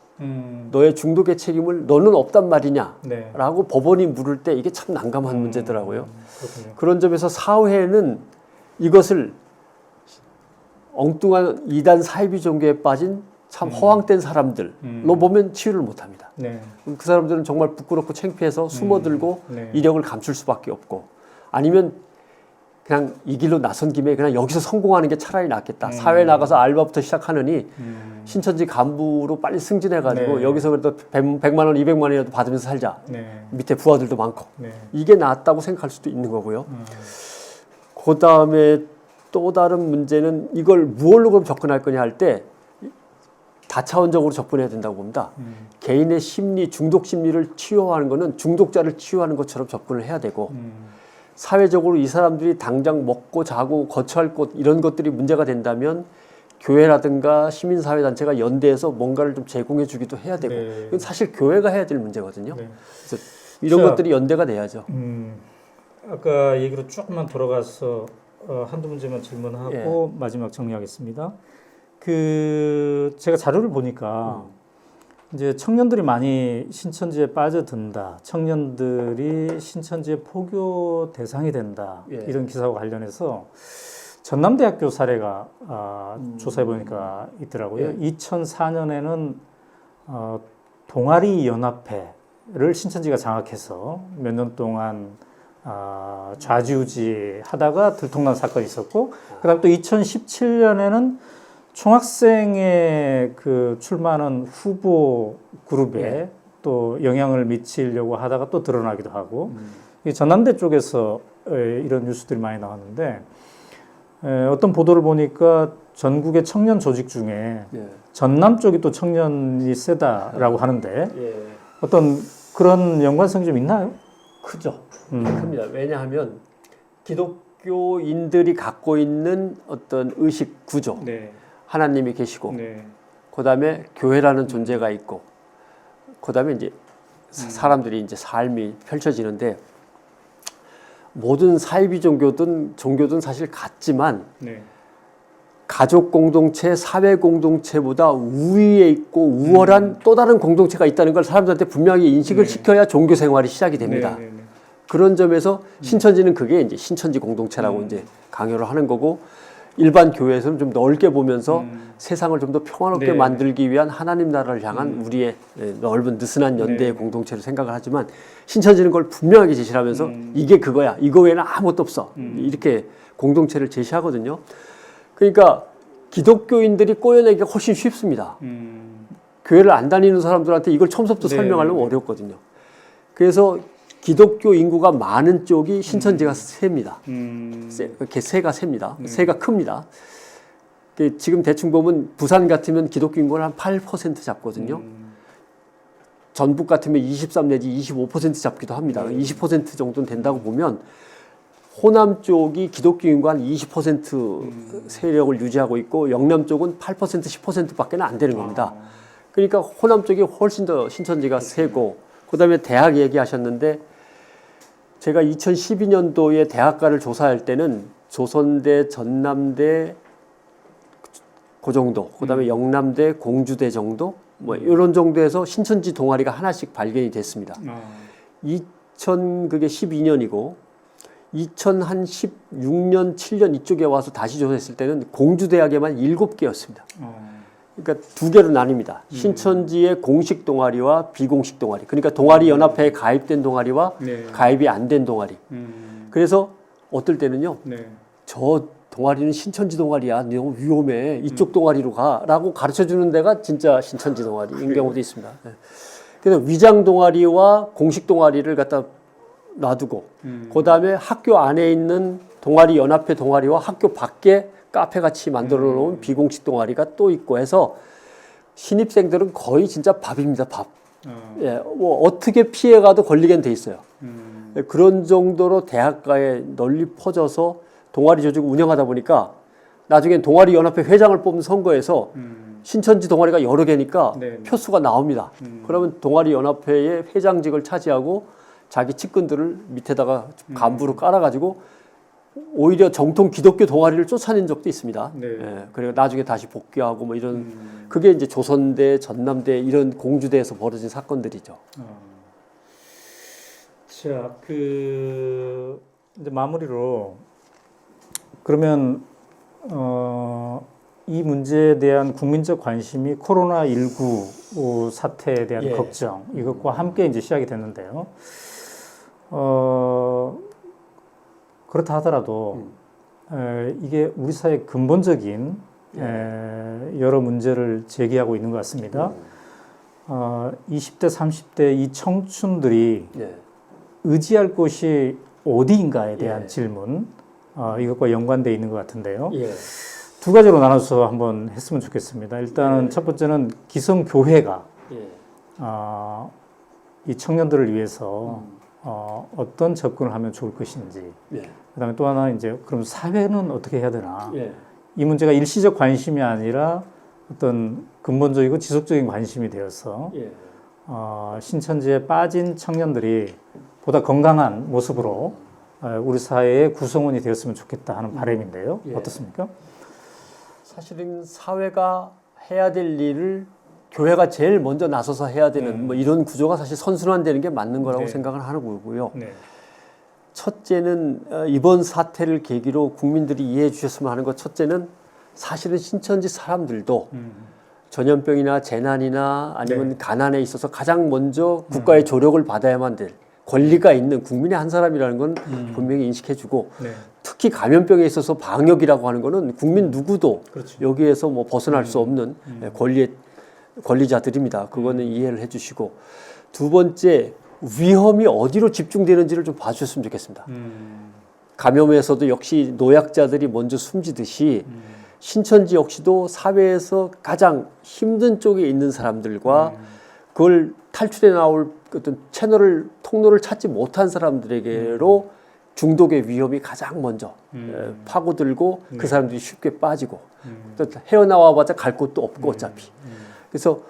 너의 중독의 책임을 너는 없단 말이냐
네.
라고 법원이 물을 때 이게 참 난감한 문제더라고요.
그렇군요.
그런 점에서 사회는 이것을 엉뚱한 이단 사이비 종교에 빠진 참 허황된 사람들로 보면 치유를 못합니다.
네.
그 사람들은 정말 부끄럽고 창피해서 숨어들고
네.
이력을 감출 수밖에 없고 아니면 그냥 이 길로 나선 김에 그냥 여기서 성공하는 게 차라리 낫겠다. 사회에 나가서 알바부터 시작하느니 신천지 간부로 빨리 승진해가지고
네.
여기서 그래도 100만 원, 200만 원이라도 받으면서 살자.
네.
밑에 부하들도 많고.
네.
이게 낫다고 생각할 수도 있는 거고요. 그 다음에 또 다른 문제는 이걸 무엇로 그럼 접근할 거냐 할 때 다차원적으로 접근해야 된다고 봅니다. 개인의 심리, 중독 심리를 치유하는 거는 중독자를 치유하는 것처럼 접근을 해야 되고 사회적으로 이 사람들이 당장 먹고 자고 거처할 곳 이런 것들이 문제가 된다면 교회라든가 시민사회단체가 연대해서 뭔가를 좀 제공해 주기도 해야 되고
네.
이건 사실 교회가 해야 될 문제거든요.
네.
그래서 이런
자,
것들이 연대가 돼야죠.
아까 얘기로 조금만 돌아가서 한두 문제만 질문하고
예.
마지막 정리하겠습니다. 제가 자료를 보니까 이제 청년들이 많이 신천지에 빠져든다. 청년들이 신천지의 포교 대상이 된다.
예.
이런 기사와 관련해서 전남대학교 사례가 조사해 보니까 있더라고요.
예.
2004년에는 동아리 연합회를 신천지가 장악해서 몇 년 동안 좌지우지 하다가 들통난 사건이 있었고, 그다음 또 2017년에는 총학생의 그 출마하는 후보 그룹에
예.
또 영향을 미치려고 하다가 또 드러나기도 하고, 이 전남대 쪽에서 이런 뉴스들이 많이 나왔는데, 어떤 보도를 보니까 전국의 청년 조직 중에
예.
전남 쪽이 또 청년이 세다라고 하는데,
예.
어떤 그런 연관성이 좀 있나요?
크죠. 큽니다. 왜냐하면 기독교인들이 갖고 있는 어떤 의식 구조,
네.
하나님이 계시고,
네.
그 다음에 교회라는 존재가 있고, 그 다음에 이제 사람들이 이제 삶이 펼쳐지는데, 모든 사이비 종교든 사실 같지만,
네.
가족 공동체, 사회 공동체보다 우위에 있고 우월한 또 다른 공동체가 있다는 걸 사람들한테 분명히 인식을
네.
시켜야 종교 생활이 시작이 됩니다.
네, 네, 네.
그런 점에서 신천지는 그게 이제 신천지 공동체라고 이제 강요를 하는 거고, 일반 교회에서는 좀 넓게 보면서 세상을 좀 더 평화롭게
네.
만들기 위한 하나님 나라를 향한 우리의 넓은 느슨한 연대의 공동체로 생각을 하지만, 신천지는 그걸 분명하게 제시를 하면서 이게 그거야, 이거 외에는 아무것도 없어, 이렇게 공동체를 제시하거든요. 그러니까 기독교인들이 꼬여내기가 훨씬 쉽습니다. 교회를 안 다니는 사람들한테 이걸 처음부터
네.
설명하려면 어렵거든요. 그래서 기독교 인구가 많은 쪽이 신천지가 셉니다. 세가 셉니다. 세가 큽니다. 지금 대충 보면 부산 같으면 기독교 인구는 한 8% 잡거든요. 전북 같으면 23 내지 25% 잡기도 합니다. 20% 정도는 된다고 보면 호남 쪽이 기독교인과 한 20% 세력을 유지하고 있고 영남 쪽은 8% 10%밖에 안 되는 겁니다. 그러니까 호남 쪽이 훨씬 더 신천지가 세고 그다음에 대학 얘기하셨는데 제가 2012년도에 대학가를 조사할 때는 조선대, 전남대 그 정도, 그다음에 영남대, 공주대 정도 뭐 이런 정도에서 신천지 동아리가 하나씩 발견이 됐습니다. 2012년이고 2016년, 7년 이쪽에 와서 다시 조사했을 때는 공주대학에만 7개였습니다. 그러니까 두 개로 나뉩니다. 신천지의 공식 동아리와 비공식 동아리. 그러니까 동아리 연합회에 가입된 동아리와 가입이 안 된 동아리. 그래서 어떨 때는요. 저 동아리는 신천지 동아리야. 너무 위험해. 이쪽 동아리로 가라고 가르쳐주는 데가 진짜 신천지 동아리인 경우도 있습니다. 그래서 위장 동아리와 공식 동아리를 갖다 놔두고 그다음에 학교 안에 있는 동아리 연합회 동아리와 학교 밖에 카페 같이 만들어 놓은 비공식 동아리가 또 있고 해서 신입생들은 거의 진짜 밥입니다. 밥. 예, 뭐 어떻게 피해가도 걸리게 돼 있어요. 그런 정도로 대학가에 널리 퍼져서 동아리 조직을 운영하다 보니까 나중엔 동아리 연합회 회장을 뽑는 선거에서 신천지 동아리가 여러 개니까 표수가 나옵니다. 그러면 동아리 연합회의 회장직을 차지하고 자기 측근들을 밑에다가 간부로 깔아가지고 오히려 정통 기독교 동아리를 쫓아낸 적도 있습니다. 예, 그리고 나중에 다시 복귀하고 뭐 이런 그게 이제 조선대, 전남대 이런 공주대에서 벌어진 사건들이죠.
자, 이제 마무리로 그러면 이 문제에 대한 국민적 관심이 코로나19 사태에 대한 걱정 이것과 함께 이제 시작이 됐는데요. 그렇다 하더라도 이게 우리 사회의 근본적인 여러 문제를 제기하고 있는 것 같습니다. 20대, 30대 이 청춘들이 의지할 곳이 어디인가에 대한 질문 이것과 연관되어 있는 것 같은데요. 두 가지로 나눠서 한번 했으면 좋겠습니다. 일단은 첫 번째는 기성교회가 이 청년들을 위해서 어떤 접근을 하면 좋을 것인지 그다음에 또 하나 이제 그럼 사회는 어떻게 해야 되나 이 문제가 일시적 관심이 아니라 어떤 근본적이고 지속적인 관심이 되어서 신천지에 빠진 청년들이 보다 건강한 모습으로 우리 사회의 구성원이 되었으면 좋겠다 하는 바람인데요. 어떻습니까?
사실은 사회가 해야 될 일을 교회가 제일 먼저 나서서 해야 되는 뭐 이런 구조가 사실 선순환되는 게 맞는 거라고 생각을 하는 거고요. 첫째는 이번 사태를 계기로 국민들이 이해해 주셨으면 하는 것 첫째는 사실은 신천지 사람들도 전염병이나 재난이나 아니면 가난에 있어서 가장 먼저 국가의 조력을 받아야만 될 권리가 있는 국민의 한 사람이라는 건 분명히 인식해주고 특히 감염병에 있어서 방역이라고 하는 거는 국민 누구도 여기에서 뭐 벗어날 수 없는 권리자들입니다. 그거는 이해를 해주시고 두 번째 위험이 어디로 집중되는지를 좀 봐주셨으면 좋겠습니다. 감염에서도 역시 노약자들이 먼저 숨지듯이 신천지 역시도 사회에서 가장 힘든 쪽에 있는 사람들과 그걸 탈출해 나올 어떤 통로를 찾지 못한 사람들에게로 중독의 위험이 가장 먼저 파고들고 그 사람들이 쉽게 빠지고 또 헤어나와봤자 갈 곳도 없고 어차피 그래서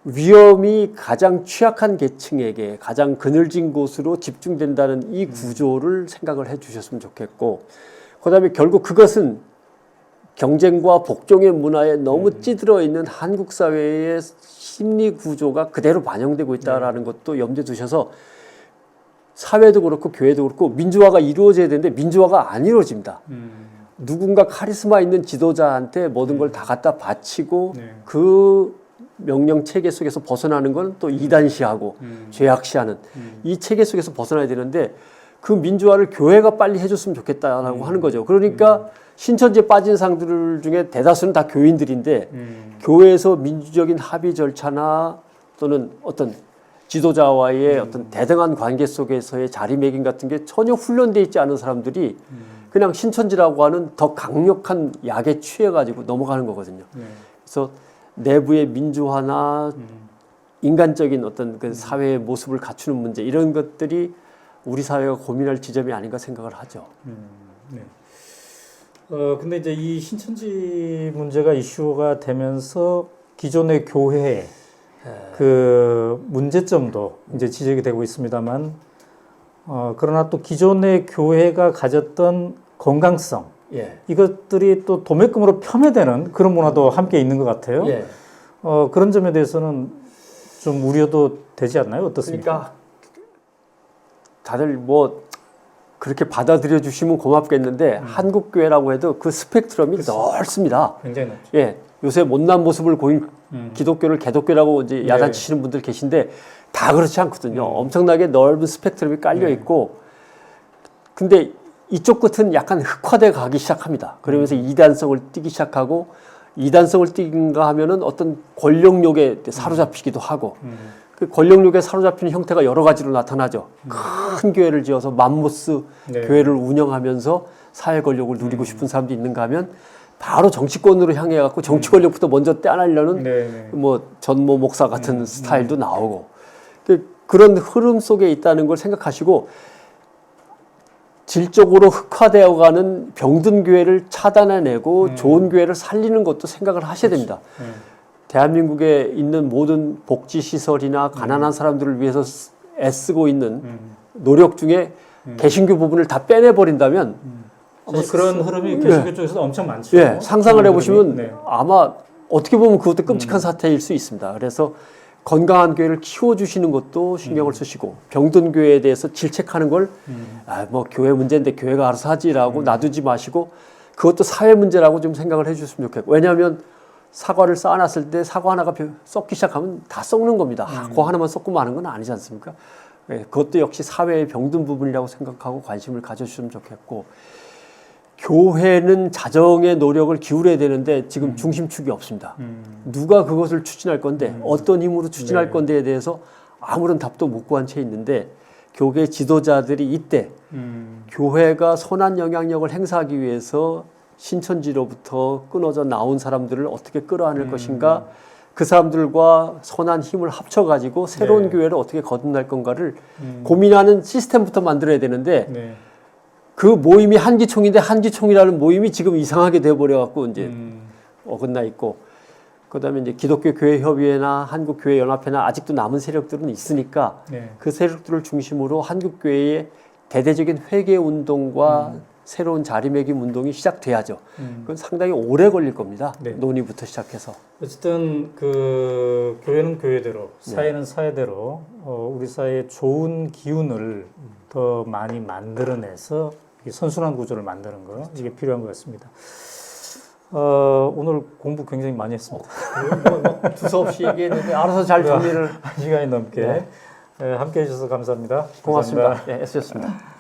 위험이 가장 취약한 계층에게 가장 그늘진 곳으로 집중된다는 이 구조를 생각을 해 주셨으면 좋겠고 그다음에 결국 그것은 경쟁과 복종의 문화에 너무 찌들어 있는 한국 사회의 심리 구조가 그대로 반영되고 있다라는 것도 염두에 두셔서 사회도 그렇고 교회도 그렇고 민주화가 이루어져야 되는데 민주화가 안 이루어집니다. 누군가 카리스마 있는 지도자한테 모든 걸 다 갖다 바치고 그 명령 체계 속에서 벗어나는 건 또 이단시하고 죄악시하는 이 체계 속에서 벗어나야 되는데 그 민주화를 교회가 빨리 해줬으면 좋겠다라고 하는 거죠. 그러니까 신천지에 빠진 상들 중에 대다수는 다 교인들인데 교회에서 민주적인 합의 절차나 또는 어떤 지도자와의 어떤 대등한 관계 속에서의 자리매김 같은 게 전혀 훈련되어 있지 않은 사람들이 그냥 신천지라고 하는 더 강력한 약에 취해가지고 넘어가는 거거든요. 그래서 내부의 민주화나 인간적인 어떤 그 사회의 모습을 갖추는 문제 이런 것들이 우리 사회가 고민할 지점이 아닌가 생각을 하죠.
네. 근데 이제 이 신천지 문제가 이슈가 되면서 기존의 교회의 그 문제점도 이제 지적이 되고 있습니다만, 그러나 또 기존의 교회가 가졌던 건강성,
예.
이것들이 또 도매금으로 폄훼되는 그런 문화도 함께 있는 것 같아요.
예.
그런 점에 대해서는 좀 우려도 되지 않나요? 어떻습니까?
그러니까 다들 뭐 그렇게 받아들여 주시면 고맙겠는데 한국 교회라고 해도 그 스펙트럼이 넓습니다.
굉장히 넓죠.
예, 요새 못난 모습을 보인 기독교를 개독교라고 이제 야단치시는 분들 계신데 다 그렇지 않거든요. 엄청나게 넓은 스펙트럼이 깔려 있고, 근데 이쪽 끝은 약간 흑화돼 가기 시작합니다. 그러면서 이단성을 띠기 시작하고, 이단성을 띠긴가 하면은 어떤 권력욕에 사로잡히기도 하고, 그 권력욕에 사로잡히는 형태가 여러 가지로 나타나죠. 큰 교회를 지어서 맘모스 교회를 운영하면서 사회 권력을 누리고 싶은 사람도 있는가 하면 바로 정치권으로 향해 갖고 정치 권력부터 먼저 떼어내려는 뭐 전모 목사 같은 스타일도 나오고, 그런 흐름 속에 있다는 걸 생각하시고 질적으로 흑화되어가는 병든 교회를 차단해내고 좋은 교회를 살리는 것도 생각을 하셔야 됩니다. 대한민국에 있는 모든 복지시설이나 가난한 사람들을 위해서 애쓰고 있는 노력 중에 개신교 부분을 다 빼내버린다면
그런 흐름이 개신교 쪽에서도 엄청 많죠.
예, 상상을 해보시면
네.
아마 어떻게 보면 그것도 끔찍한 사태일 수 있습니다. 그래서 건강한 교회를 키워주시는 것도 신경을 쓰시고, 병든 교회에 대해서 질책하는 걸 뭐 교회 문제인데 교회가 알아서 하지라고 놔두지 마시고 그것도 사회 문제라고 좀 생각을 해주셨으면 좋겠고, 왜냐하면 사과를 쌓아놨을 때 사과 하나가 썩기 시작하면 다 썩는 겁니다. 그 하나만 썩고 마는 건 아니지 않습니까? 예, 그것도 역시 사회의 병든 부분이라고 생각하고 관심을 가져주시면 좋겠고, 교회는 자정의 노력을 기울여야 되는데 지금 중심축이 없습니다. 누가 그것을 추진할 건데 어떤 힘으로 추진할 건데에 대해서 아무런 답도 못 구한 채 있는데, 교계 지도자들이 이때 교회가 선한 영향력을 행사하기 위해서 신천지로부터 끊어져 나온 사람들을 어떻게 끌어안을 것인가, 그 사람들과 선한 힘을 합쳐가지고 새로운 교회를 어떻게 거듭날 건가를 고민하는 시스템부터 만들어야 되는데, 그 모임이 한기총인데 한기총이라는 모임이 지금 이상하게 돼버려갖고 이제 어긋나 있고, 그다음에 이제 기독교 교회 협의회나 한국 교회 연합회나 아직도 남은 세력들은 있으니까 그 세력들을 중심으로 한국 교회의 대대적인 회개 운동과 새로운 자리매김 운동이 시작돼야죠. 그건 상당히 오래 걸릴 겁니다. 논의부터 시작해서.
어쨌든 그 교회는 교회대로, 사회는 사회대로 우리 사회에 좋은 기운을 더 많이 만들어내서 선순환 구조를 만드는 거, 이게 필요한 것 같습니다. 오늘 공부 굉장히 많이 했습니다.
두서없이 얘기했는데 알아서 잘 정리를.
1시간이 넘게 함께 해주셔서 감사합니다.
고맙습니다. 네, 애쓰셨습니다.